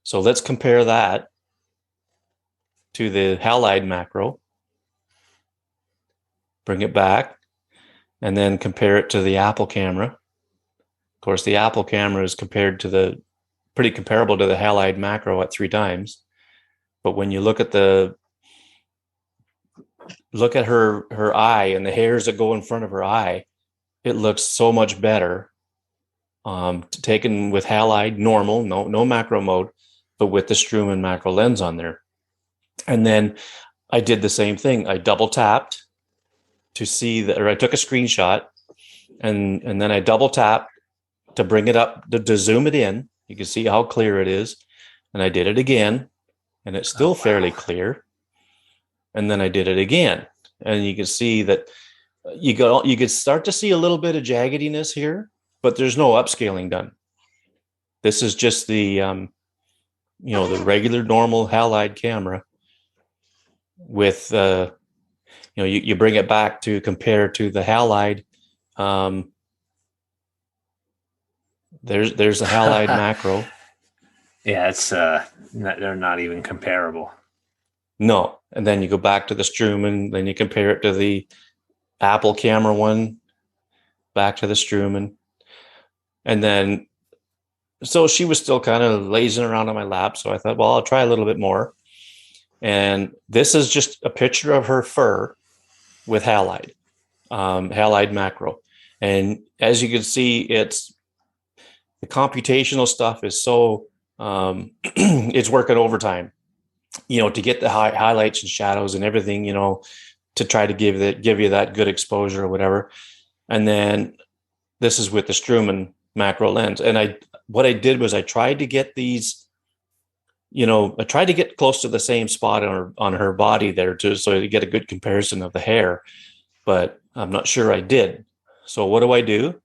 S1: So let's compare that to the Halide macro. Bring it back and then compare it to the Apple camera. Of course, the Apple camera is pretty comparable to the Halide macro at 3 times. But when you look at her eye and the hairs that go in front of her eye, it looks so much better. Taken with Halide normal, no macro mode, but with the Struman macro lens on there. And then I did the same thing. I double tapped to see that, or I took a screenshot and then I double tapped to bring it up to zoom it in. You can see how clear it is. And I did it again and it's still fairly clear. And then I did it again. And you can see that you could start to see a little bit of jaggediness here, but there's no upscaling done. This is just the the regular normal halide camera with you bring it back to compare to the halide. There's a halide macro.
S2: Yeah, it's they're not even comparable.
S1: No, and then you go back to the Struman, then you compare it to the Apple camera one, back to the Struman, and then so she was still kind of lazing around on my lap. So I thought, well, I'll try a little bit more. And this is just a picture of her fur with halide, halide macro. And as you can see, it's the computational stuff is so it's working overtime, to get the highlights and shadows and everything, to try to give you that good exposure or whatever. And then this is with the Struman macro lens. And what I did was I tried to get these, I tried to get close to the same spot on her body there too, so you get a good comparison of the hair, but I'm not sure I did. So what do?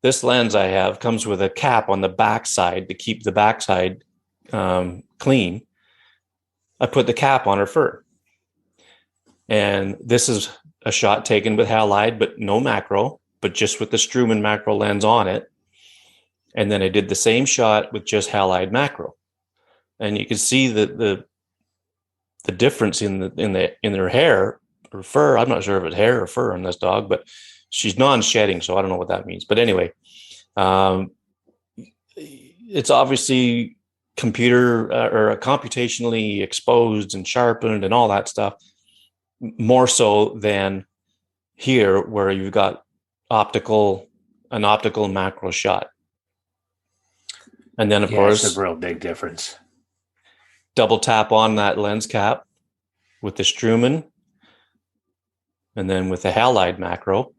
S1: This lens I have comes with a cap on the backside to keep the backside clean. I put the cap on her fur. And this is a shot taken with halide, but no macro, but just with the Struman macro lens on it. And then I did the same shot with just halide macro. And you can see the difference in her hair or fur. I'm not sure if it's hair or fur on this dog, but she's non-shedding, so I don't know what that means. But anyway, it's obviously computer or computationally exposed and sharpened and all that stuff, more so than here where you've got an optical macro shot. And then of course,
S2: it's a real big difference.
S1: Double tap on that lens cap with the Struman, and then with the halide macro,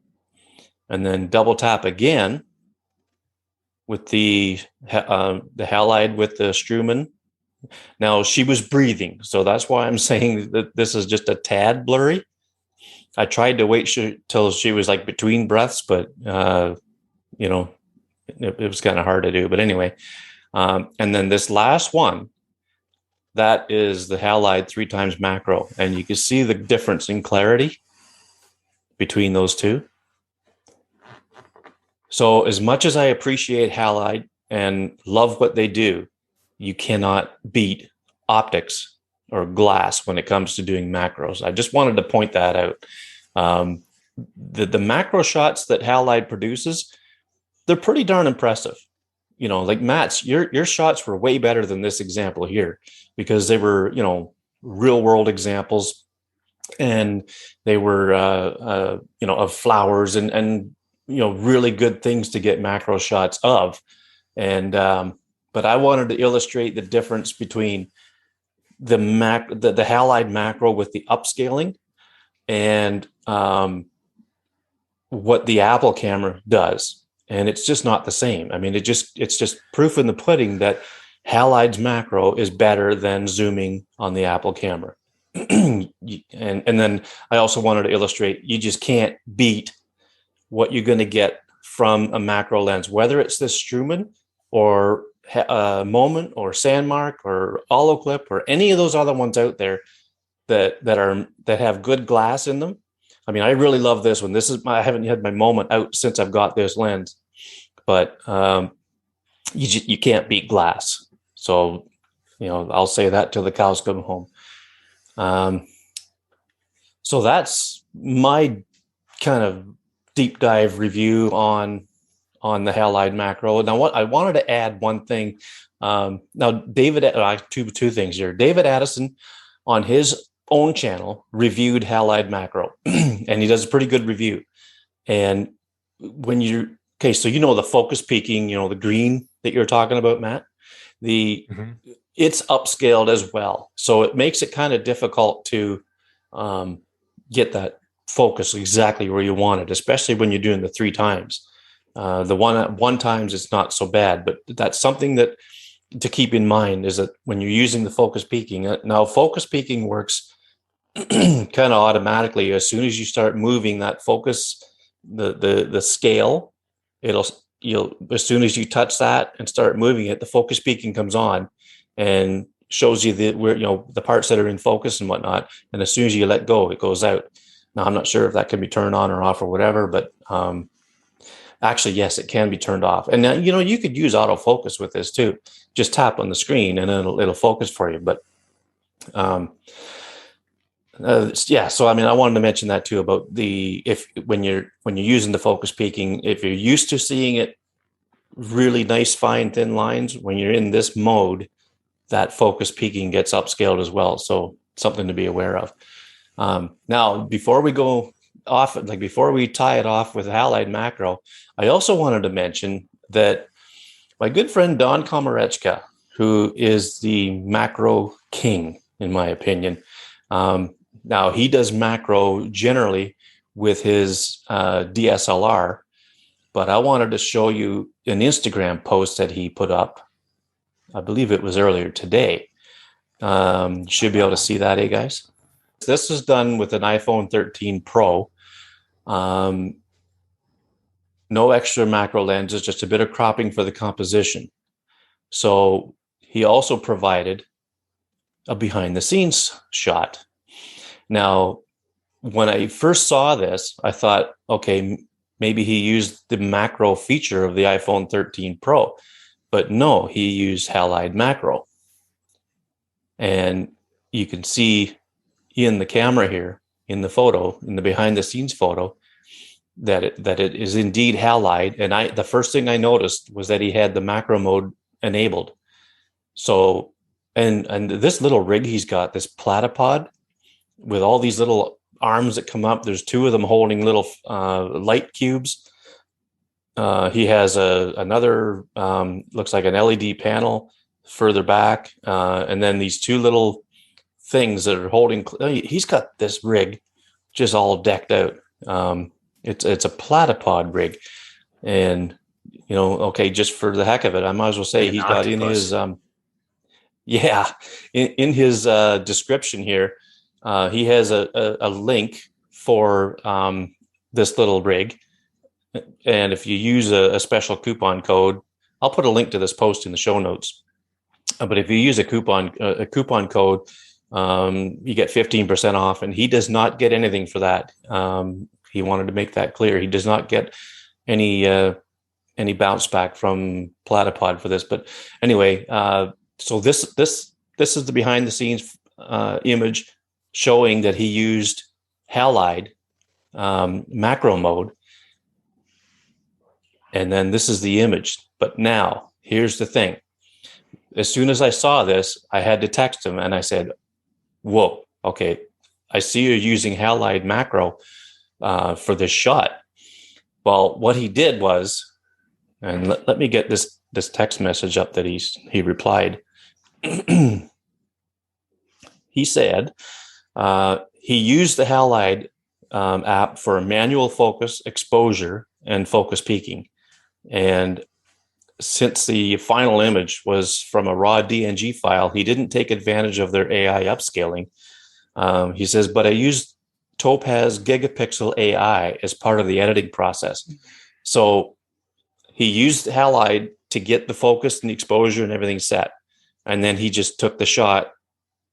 S1: and then double tap again with the halide with the Struman. Now she was breathing, so that's why I'm saying that this is just a tad blurry. I tried to wait till she was like between breaths, but it was kind of hard to do. But anyway, and then this last one, that is the halide 3x macro, and you can see the difference in clarity between those two. So as much as I appreciate halide and love what they do, you cannot beat optics or glass when it comes to doing macros. I just wanted to point that out. The macro shots that halide produces, they're pretty darn impressive. Like Matt's, your shots were way better than this example here, because they were, real world examples, and they were, of flowers and really good things to get macro shots of. And, but I wanted to illustrate the difference between the halide macro with the upscaling and what the Apple camera does. And it's just not the same. I mean, it's just proof in the pudding that halide's macro is better than zooming on the Apple camera. and then I also wanted to illustrate, you just can't beat what you're going to get from a macro lens, whether it's this Struman or Moment or Sandmark or Olloclip or any of those other ones out there that have good glass in them. I mean, I really love this one. I haven't had my Moment out since I've got this lens, but you can't beat glass. So, I'll say that till the cows come home. So that's my kind of deep dive review on the halide macro. Now, what I wanted to add one thing. Now, David, two things here. David Addison on his own channel reviewed halide macro, and he does a pretty good review. And when so the focus peaking, the green that you're talking about, Matt, it's upscaled as well. So it makes it kind of difficult to get that focus exactly where you want it, especially when you're doing the 3x. The one times it's not so bad, but that's something that to keep in mind, is that when you're using the focus peaking, now focus peaking works kind of automatically as soon as you start moving that focus, the scale, as soon as you touch that and start moving it, the focus peaking comes on and shows you the parts that are in focus and whatnot. And as soon as you let go, it goes out. Now, I'm not sure if that can be turned on or off or whatever, but actually, yes, it can be turned off. And you could use autofocus with this too. Just tap on the screen and it'll focus for you. But yeah, so I wanted to mention that too about when you're using the focus peaking, if you're used to seeing it really nice, fine, thin lines, when you're in this mode, that focus peaking gets upscaled as well. So something to be aware of. Now, before we go off, before we tie it off with Halide macro, I also wanted to mention that my good friend Don Komarechka, who is the macro king, in my opinion, now he does macro generally with his DSLR, but I wanted to show you an Instagram post that he put up. I believe it was earlier today. You should be able to see that, guys? This is done with an iPhone 13 Pro. No extra macro lenses, just a bit of cropping for the composition. So he also provided a behind the scenes shot. Now, when I first saw this, I thought, okay, maybe he used the macro feature of the iPhone 13 Pro, but no, he used Halide macro. And you can see in the camera here, in the photo, in the behind the scenes photo, that it is indeed Halide. And the first thing I noticed was that he had the macro mode enabled. So, and this little rig he's got, this platypod with all these little arms that come up. There's two of them holding little light cubes. He has another, looks like an LED panel further back. And then these two little things that are holding. He's got this rig just all decked out. It's a platypod rig. And, okay, just for the heck of it, I might as well say he's got in his, in his description here, he has a link for this little rig. And if you use a special coupon code, I'll put a link to this post in the show notes. But if you use a coupon code, you get 15% off, and he does not get anything for that. He wanted to make that clear. He does not get any bounce back from Platypod for this. But anyway, so this is the behind the scenes image showing that he used Halide macro mode. And then this is the image. But now, here's the thing. As soon as I saw this, I had to text him and I said, whoa, okay, I see you're using Halide macro for this shot. Well, what he did was, and let me get this text message up that he replied. He said he used the Halide app for manual focus, exposure, and focus peaking. And since the final image was from a raw DNG file, he didn't take advantage of their AI upscaling. He says, but I used Topaz Gigapixel AI as part of the editing process. So he used Halide to get the focus and the exposure and everything set. And then he just took the shot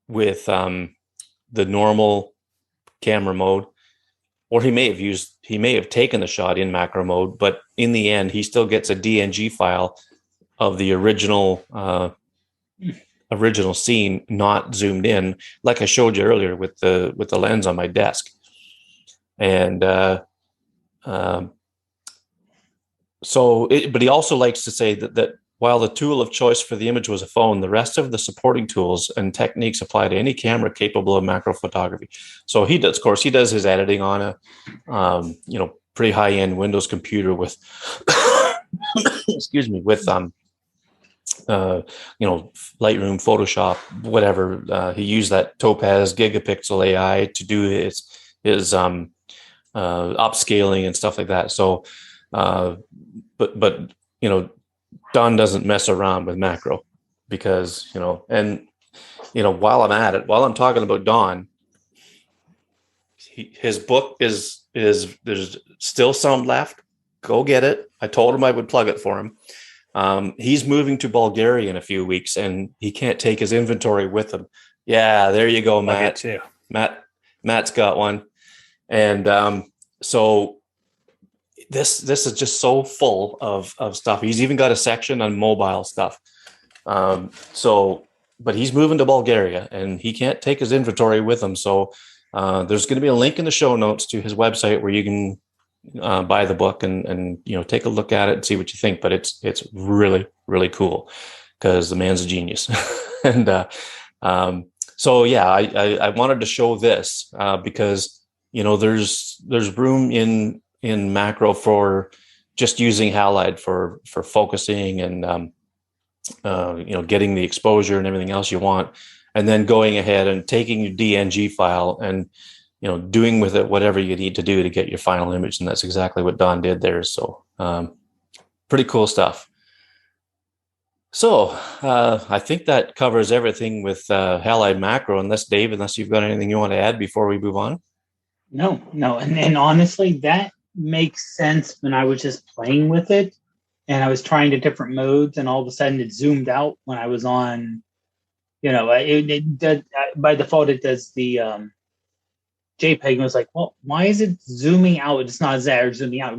S1: with the normal camera mode, or he may have taken the shot in macro mode, but in the end, he still gets a DNG file of the original scene, not zoomed in, like I showed you earlier with the lens on my desk. And but he also likes to say that while the tool of choice for the image was a phone, the rest of the supporting tools and techniques apply to any camera capable of macro photography. So he does his editing on a, pretty high-end Windows computer with, excuse me, with, Lightroom, Photoshop, whatever. He used that Topaz Gigapixel AI to do his upscaling and stuff like that. So, but Don doesn't mess around with macro because, while I'm talking about Don, his book is there's still some left. go get it. I told him I would plug it for him. He's moving to Bulgaria in a few weeks, and he can't take his inventory with him. Yeah, there you go, Matt.
S2: Too.
S1: Matt's got one, and so this is just so full of stuff. He's even got a section on mobile stuff. But he's moving to Bulgaria, and he can't take his inventory with him. So there's going to be a link in the show notes to his website where you can buy the book and take a look at it and see what you think. But it's really, really cool because the man's a genius. And so yeah, I wanted to show this because there's room in macro for just using halide for focusing and getting the exposure and everything else you want, and then going ahead and taking your DNG file and doing with it whatever you need to do to get your final image. And that's exactly what Don did there. So pretty cool stuff. So I think that covers everything with halide macro, unless you've got anything you want to add before we move on.
S3: No. And honestly, that makes sense when I was just playing with it and I was trying the different modes, and all of a sudden it zoomed out when I was on, it does, by default, it does the JPEG, and was like, well, why is it zooming out? It's not zooming out.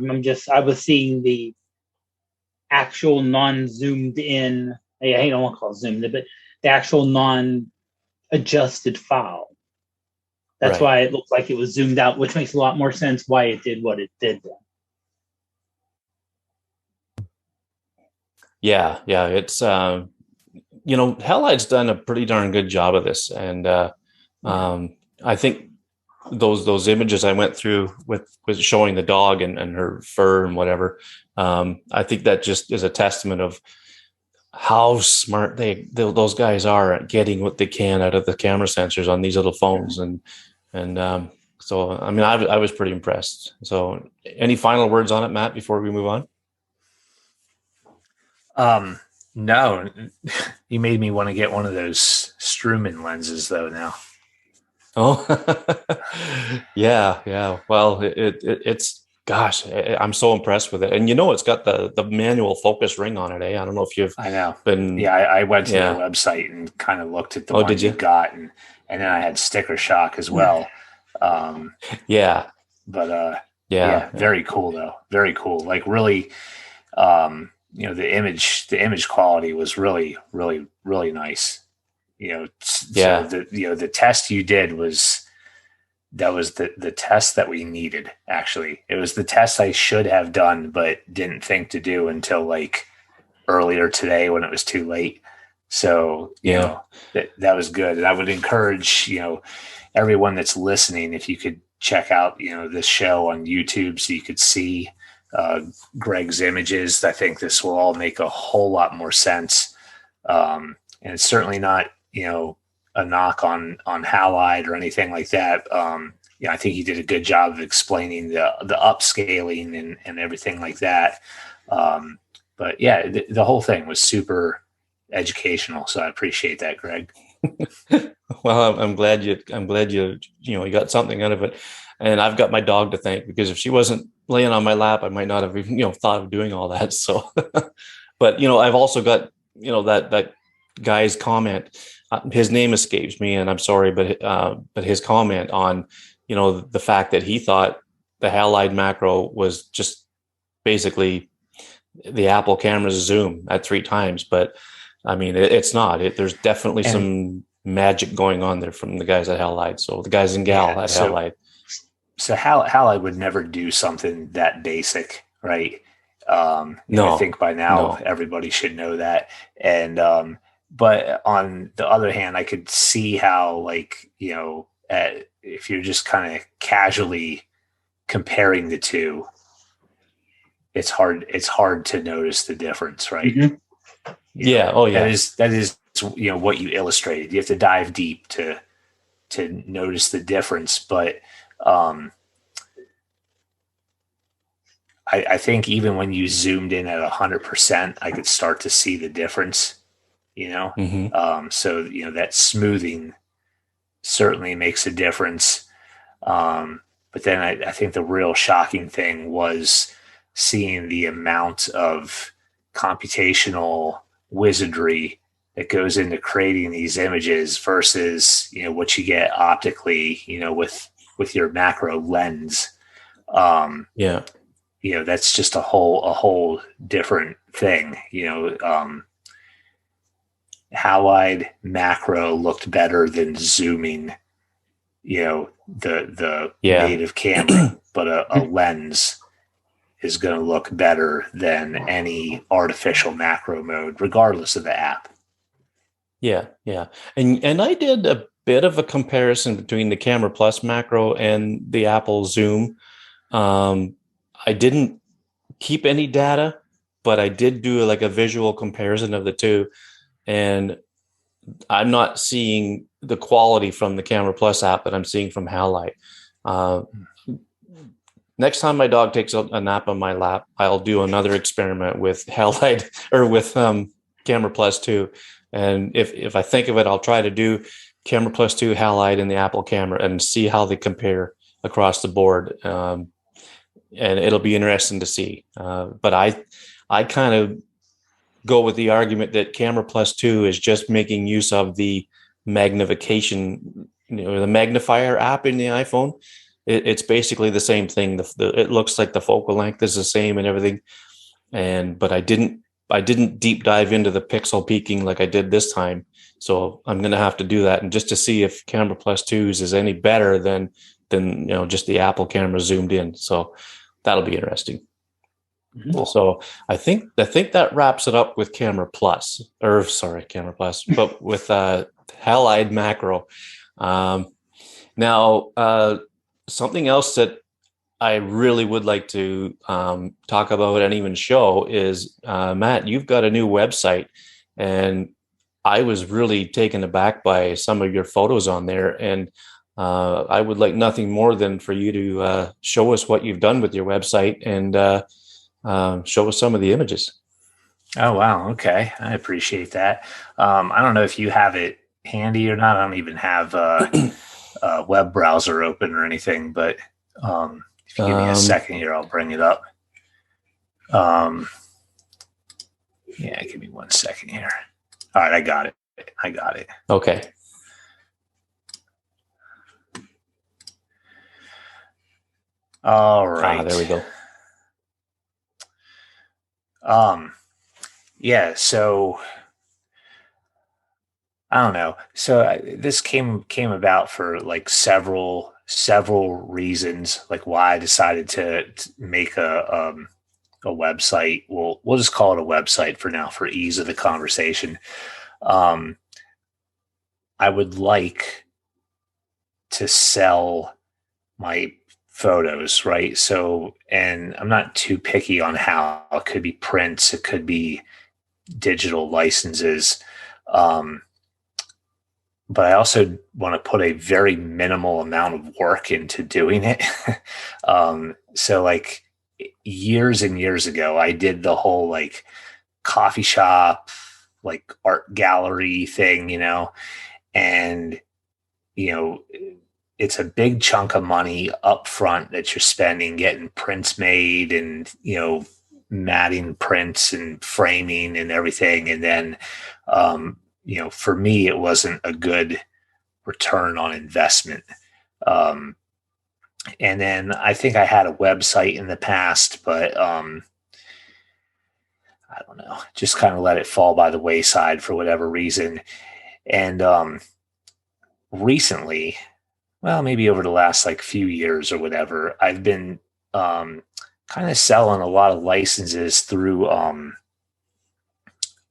S3: I was seeing the actual non-zoomed in, I don't want to call it zoomed in, but the actual non-adjusted file. That's why it looked like it was zoomed out, which makes a lot more sense why it did what it did then. Yeah, it's Halide's done a pretty darn good job of this, and I think those images I went through with showing the dog and her fur and whatever, I think that just is a testament of how smart those guys are at getting what they can out of the camera sensors on these little phones, and so I mean I was pretty impressed. So any final words on it, Matt, before we move on?
S2: No, you made me want to get one of those Struman lenses though now.
S1: Oh, yeah. Well, it's, gosh, I'm so impressed with it. And it's got the manual focus ring on it. I don't know if you've.
S2: I know.
S1: Been.
S2: Yeah, I went to the website and kind of looked at the ones you got, and then I had sticker shock as well.
S1: Yeah.
S2: But very cool though. Very cool. Like really, the image quality was really, really, really nice. So the test you did was the test that we needed. Actually, it was the test I should have done, but didn't think to do until like earlier today when it was too late. So, that was good. And I would encourage, everyone that's listening, if you could check out, this show on YouTube so you could see Greg's images. I think this will all make a whole lot more sense. And it's certainly not, a knock on Halide or anything like that. I think he did a good job of explaining the upscaling and everything like that. But yeah, the whole thing was super educational. So I appreciate that, Greg.
S1: Well, I'm glad you got something out of it. And I've got my dog to thank, because if she wasn't laying on my lap, I might not have even, thought of doing all that. So, but, I've also got, that guy's comment, his name escapes me and I'm sorry, but his comment on, the fact that he thought the Halide macro was just basically the Apple camera's zoom at 3 times. But I mean, it's not. There's definitely some magic going on there from the guys at Halide. So the guys and gal at Halide.
S2: So Halide would never do something that basic, right?
S1: No,
S2: I think by now everybody should know that. And but on the other hand, I could see how, if you're just kind of casually comparing the two, it's hard to notice the difference, right?
S1: Mm-hmm. Oh yeah.
S2: That is what you illustrated. You have to dive deep to notice the difference, but I think even when you zoomed in at 100%, I could start to see the difference.
S1: Mm-hmm.
S2: So that smoothing certainly makes a difference. But then I think the real shocking thing was seeing the amount of computational wizardry that goes into creating these images versus, what you get optically, with your macro lens.
S1: Yeah.
S2: That's just a whole different thing. Halide macro looked better than zooming, the
S1: Yeah.
S2: native camera, but a lens is going to look better than any artificial macro mode, regardless of the app.
S1: Yeah. Yeah. And I did a bit of a comparison between the Camera Plus macro and the Apple Zoom. I didn't keep any data, but I did do like a visual comparison of the two. And I'm not seeing the quality from the Camera Plus app that I'm seeing from Halide. Uh, Next time my dog takes a nap on my lap, I'll do another experiment with Halide or with Camera Plus 2. And if I think of it, I'll try to do Camera Plus 2, Halide, and the Apple camera and see how they compare across the board. And it'll be interesting to see. But I kind of go with the argument that Camera Plus 2 is just making use of the magnification, the magnifier app in the iPhone. It's basically the same thing. It looks like the focal length is the same and everything. But I didn't deep dive into the pixel peaking like I did this time. So I'm going to have to do that, and just to see if Camera Plus 2's is any better than just the Apple camera zoomed in. So that'll be interesting. Cool. So I think that wraps it up with Camera Plus, but with Halide macro. Now, something else that I really would like to talk about and even show is, Matt, you've got a new website, and I was really taken aback by some of your photos on there. And I would like nothing more than for you to show us what you've done with your website and show us some of the images.
S2: Oh, wow. Okay. I appreciate that. I don't know if you have it handy or not. I don't even have a web browser open or anything, but if you give me a second here, I'll bring it up. Yeah, give me 1 second here. All right, I got it.
S1: Okay.
S2: All right.
S1: There we go.
S2: Yeah, so I don't know. So this came about for like several reasons, like why I decided to make a website. We'll just call it a website for now, for ease of the conversation. I would like to sell my photos, right? So, and I'm not too picky on how. It could be prints, it could be digital licenses. But I also want to put a very minimal amount of work into doing it. So like years and years ago, I did the whole like coffee shop, like art gallery thing, and, it's a big chunk of money up front that you're spending getting prints made and, matting prints and framing and everything. And then, for me, it wasn't a good return on investment. And then I think I had a website in the past, but I don't know, just kind of let it fall by the wayside for whatever reason. And recently, well, maybe over the last like few years or whatever, I've been kind of selling a lot of licenses through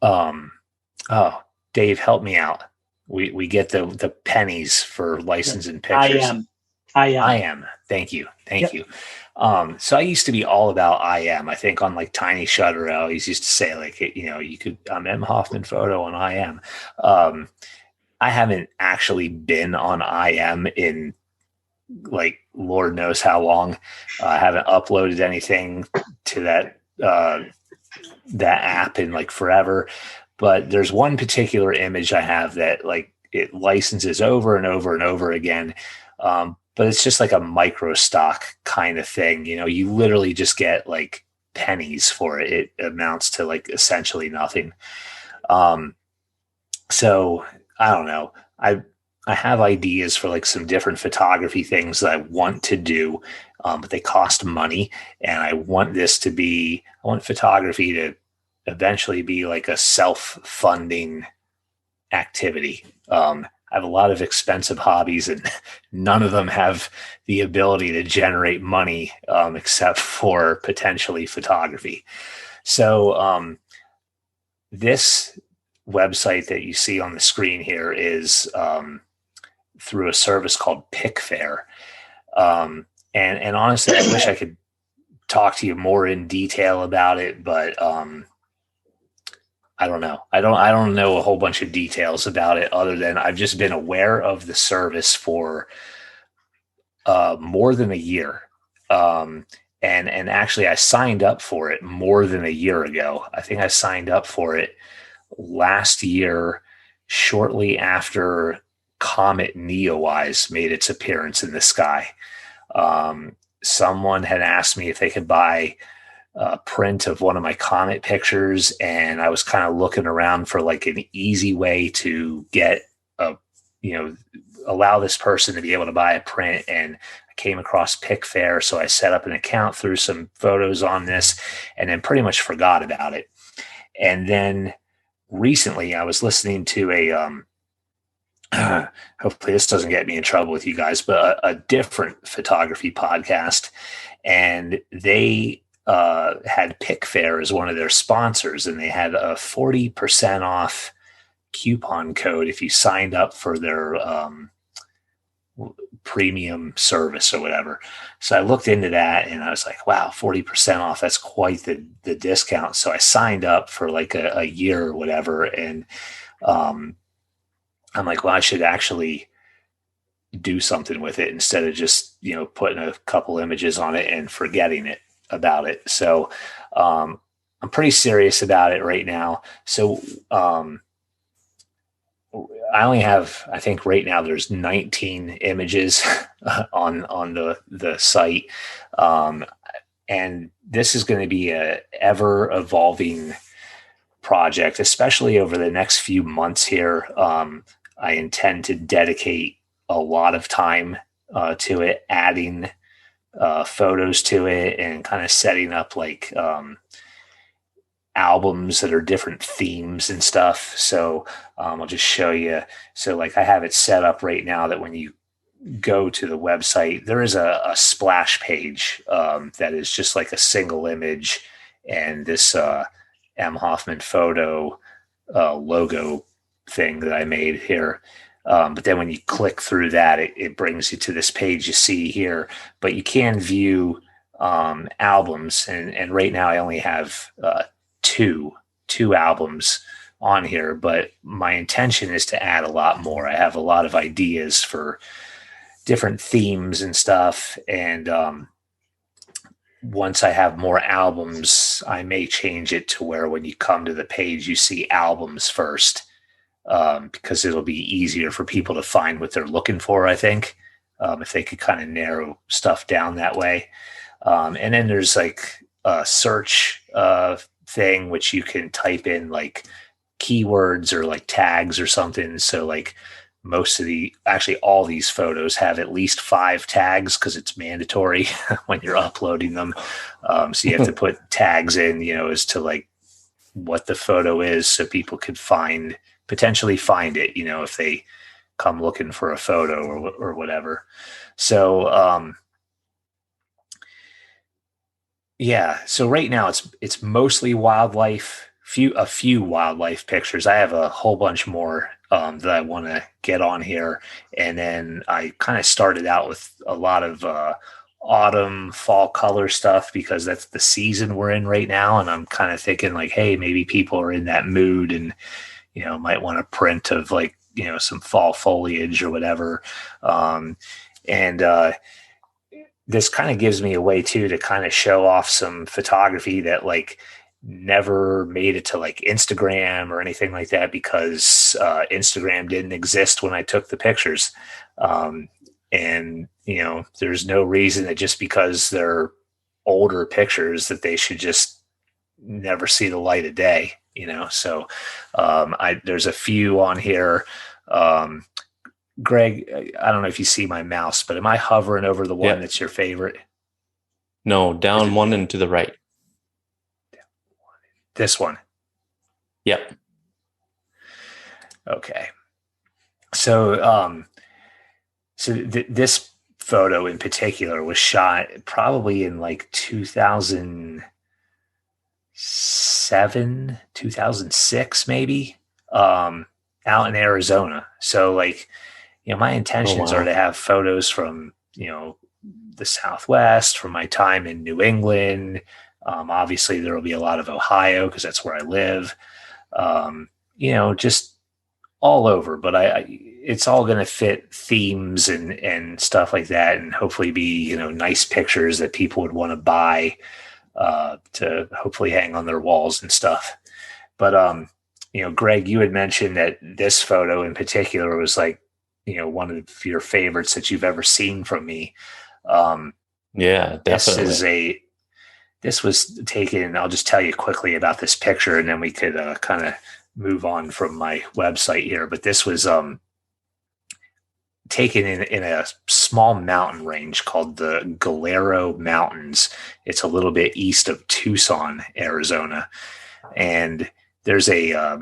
S2: oh, Dave, help me out. We get the pennies for licensing pictures.
S3: I
S2: am. Thank you. So I used to be all about I think on like Tiny Shutter, I always used to say like, you could, I'm M Hoffman Photo on IM. I haven't actually been on IM in like Lord knows how long. I haven't uploaded anything to that app in like forever. But there's one particular image I have that like it licenses over and over and over again. But it's just like a micro stock kind of thing. You literally just get like pennies for it. It amounts to like essentially nothing. So I don't know. I have ideas for like some different photography things that I want to do, but they cost money, and I want photography to eventually be like a self-funding activity. I have a lot of expensive hobbies, and none of them have the ability to generate money, except for potentially photography. So this website that you see on the screen here is through a service called Pickfair. And honestly, I wish I could talk to you more in detail about it, but I don't know. I don't know a whole bunch of details about it other than I've just been aware of the service for more than a year. And actually I signed up for it more than a year ago. I think I signed up for it last year, shortly after Comet Neowise made its appearance in the sky. Someone had asked me if they could buy a print of one of my Comet pictures, and I was kind of looking around for like an easy way to get allow this person to be able to buy a print, and I came across Pickfair, so I set up an account, threw some photos on this, and then pretty much forgot about it. And then recently I was listening to hopefully this doesn't get me in trouble with you guys, but a different photography podcast, and they had Pickfair as one of their sponsors, and they had a 40% off coupon code if you signed up for their premium service or whatever. So I looked into that, and I was like, wow, 40% off. That's quite the discount. So I signed up for like a year or whatever. And I'm like, well, I should actually do something with it instead of just, putting a couple images on it and forgetting about it. So I'm pretty serious about it right now. So I only have, I think right now there's 19 images on the site. And this is going to be a ever evolving project, especially over the next few months here. I intend to dedicate a lot of time to it, adding photos to it, and kind of setting up like albums that are different themes and stuff. So I'll just show you. So like I have it set up right now that when you go to the website, there is a splash page that is just like a single image and this M. Hoffman photo logo thing that I made here. But then when you click through that, it brings you to this page you see here. But you can view albums, and right now I only have two albums on here, but my intention is to add a lot more. I have a lot of ideas for different themes and stuff, and once I have more albums, I may change it to where when you come to the page, you see albums first, because it'll be easier for people to find what they're looking for, I think, if they could kind of narrow stuff down that way. And then there's like a search thing, which you can type in like keywords or like tags or something. So like actually all these photos have at least 5 tags because it's mandatory when you're uploading them. So you have to put tags in, as to like what the photo is, so people could potentially find it, if they come looking for a photo or whatever. So, yeah. So right now it's mostly wildlife, a few wildlife pictures. I have a whole bunch more that I want to get on here. And then I kind of started out with a lot of autumn, fall color stuff because that's the season we're in right now. And I'm kind of thinking like, hey, maybe people are in that mood and, might want a print of like, some fall foliage or whatever. This kind of gives me a way too to kind of show off some photography that like never made it to like Instagram or anything like that, because Instagram didn't exist when I took the pictures. And there's no reason that just because they're older pictures that they should just never see the light of day, So there's a few on here. Greg, I don't know if you see my mouse, but am I hovering over the one
S1: Yeah.
S2: that's your favorite?
S1: No, down one and to the right.
S2: This one.
S1: Yep.
S2: Okay. So, this photo in particular was shot probably in like 2007, 2006, maybe, out in Arizona. So like, my intentions are to have photos from, the Southwest, from my time in New England. Obviously there will be a lot of Ohio because that's where I live. Just all over, but it's all going to fit themes and stuff like that, and hopefully be nice pictures that people would want to buy to hopefully hang on their walls and stuff. But Greg, you had mentioned that this photo in particular was like one of your favorites that you've ever seen from me.
S1: Yeah, definitely.
S2: This was taken. I'll just tell you quickly about this picture, and then we could kind of move on from my website here. But this was taken in a small mountain range called the Galero Mountains. It's a little bit east of Tucson, Arizona, and there's a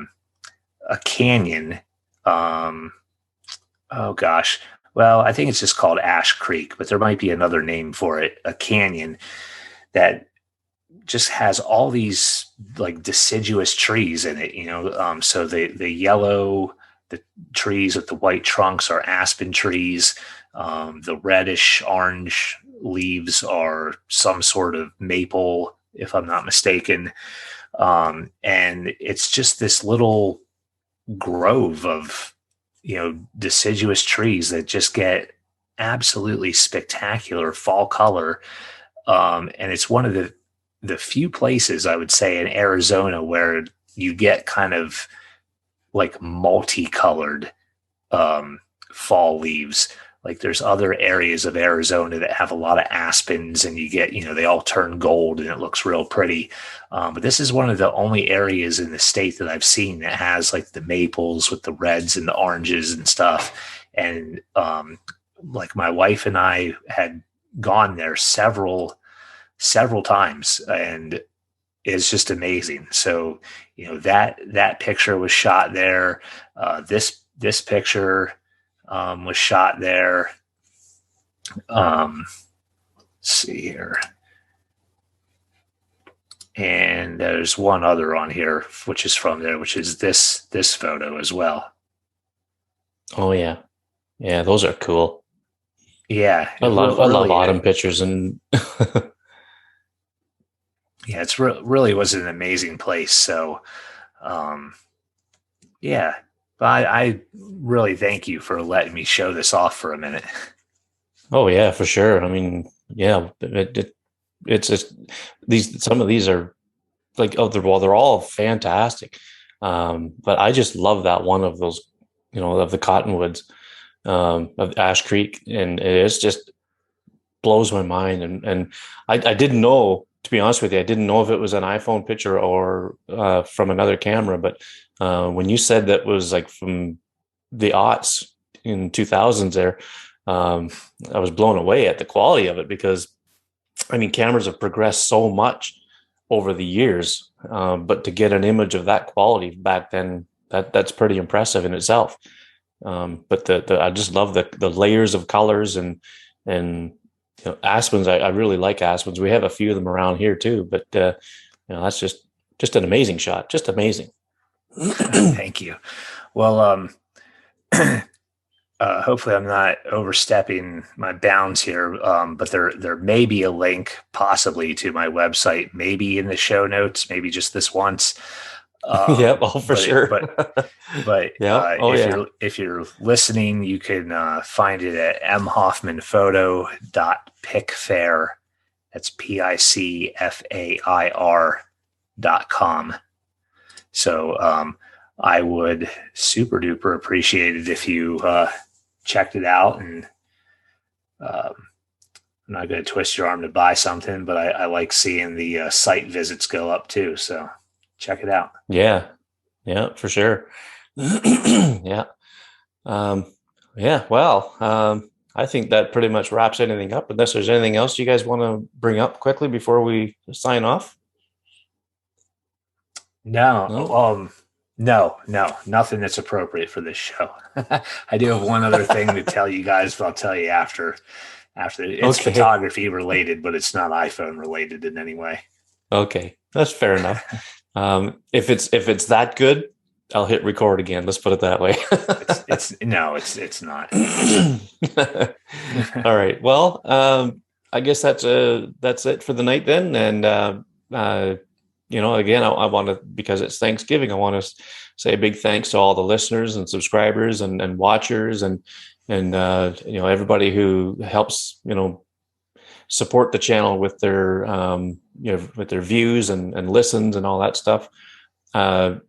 S2: canyon. Oh gosh. Well, I think it's just called Ash Creek, but there might be another name for it. A canyon that just has all these like deciduous trees in it, so the yellow, the trees with the white trunks are aspen trees. The reddish orange leaves are some sort of maple, if I'm not mistaken. And it's just this little grove of, deciduous trees that just get absolutely spectacular fall color. And it's one of the few places I would say in Arizona where you get kind of like multicolored fall leaves. Like there's other areas of Arizona that have a lot of aspens and you get, they all turn gold and it looks real pretty. But this is one of the only areas in the state that I've seen that has like the maples with the reds and the oranges and stuff. And like my wife and I had gone there several times, and it's just amazing. So, that picture was shot there. This picture was shot there. Let's see here. And there's one other on here, which is from there, which is this photo as well.
S1: Oh yeah. Yeah, those are cool.
S2: Yeah.
S1: I love autumn pictures, and
S2: yeah, it's really was an amazing place. So, yeah, but I really thank you for letting me show this off for a minute.
S1: oh yeah, for sure. I mean, yeah, it's just some of these are like, they're all fantastic. But I just love that one of those, of the cottonwoods, of Ash Creek, and it's just blows my mind. And I didn't know, to be honest with you, I didn't know if it was an iPhone picture or from another camera. But when you said that was like from the aughts in 2000s there, I was blown away at the quality of it, because I mean, cameras have progressed so much over the years, but to get an image of that quality back then, that's pretty impressive in itself. But I just love the layers of colors, and aspens. I really like aspens. We have a few of them around here too, but that's just an amazing shot. Just amazing.
S2: Thank you. Well, hopefully I'm not overstepping my bounds here, but there may be a link possibly to my website, maybe in the show notes, maybe just this once.
S1: Yeah, well, for sure.
S2: Yeah.
S1: Yeah.
S2: If you're listening, you can find it at mhoffmanphoto.picfair. That's PICFAIR.com. So I would super duper appreciate it if you checked it out. And I'm not going to twist your arm to buy something, but I like seeing the site visits go up too. So check it out.
S1: Yeah. Yeah, for sure. Yeah. Yeah. Well, I think that pretty much wraps anything up, unless there's anything else you guys want to bring up quickly before we sign off.
S2: No, nothing that's appropriate for this show. I do have one other thing to tell you guys, but I'll tell you after. It's photography related, but it's not iPhone related in any way.
S1: Okay, that's fair enough. If it's that good, I'll hit record again. Let's put it that way.
S2: It's not.
S1: All right. Well, I guess that's it for the night then. And again, I want to, because it's Thanksgiving, I want to say a big thanks to all the listeners and subscribers and watchers and everybody who helps support the channel with their with their views and listens and all that stuff. I'll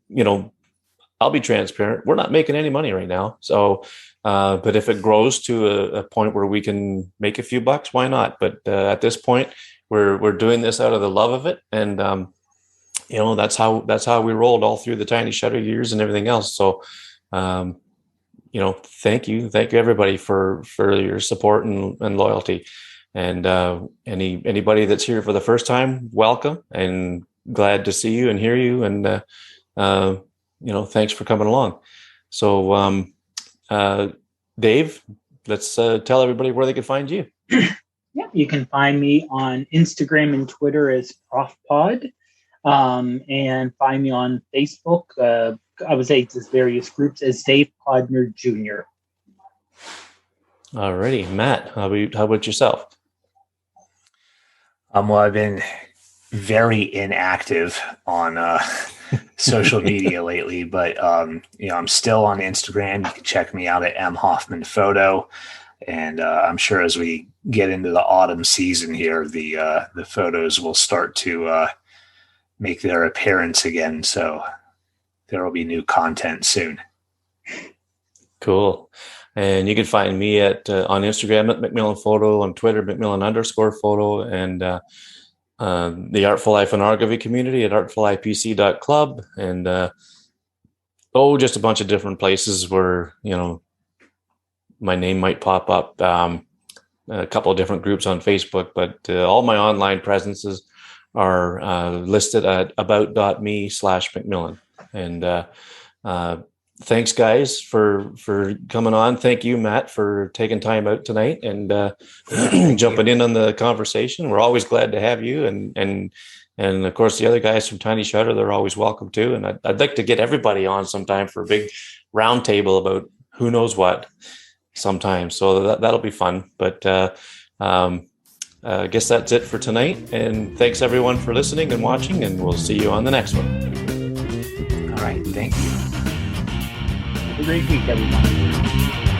S1: be transparent. We're not making any money right now. So, but if it grows to a point where we can make a few bucks, why not? But at this point, we're doing this out of the love of it, and that's how we rolled all through the Tiny Shutter years and everything else. So, thank you everybody for your support and loyalty. And anybody that's here for the first time, welcome, and glad to see you and hear you. And thanks for coming along. So, Dave, let's tell everybody where they can find you.
S3: Yeah, you can find me on Instagram and Twitter as ProfPod, and find me on Facebook. I would say just various groups as Dave Podner Jr.
S1: Alrighty, Matt, how about yourself?
S2: Well, I've been very inactive on social media lately, but I'm still on Instagram. You can check me out at mhoffmanphoto, and I'm sure as we get into the autumn season here, the photos will start to make their appearance again. So there will be new content soon.
S1: Cool. And you can find me on Instagram at McMillan Photo, on Twitter, McMillan_photo, and the Artful iPhoneography community at artfulipc.club, and just a bunch of different places where my name might pop up. A couple of different groups on Facebook, but all my online presences are listed at about.me/McMillan. And thanks, guys, for coming on. Thank you, Matt, for taking time out tonight and jumping in on the conversation. We're always glad to have you, and of course the other guys from Tiny Shutter, they're always welcome too. And I'd like to get everybody on sometime for a big round table about who knows what sometime. So that'll be fun. But I guess that's it for tonight. And thanks everyone for listening and watching, and we'll see you on the next one.
S2: All right, thank you.
S3: Have a great week, everyone.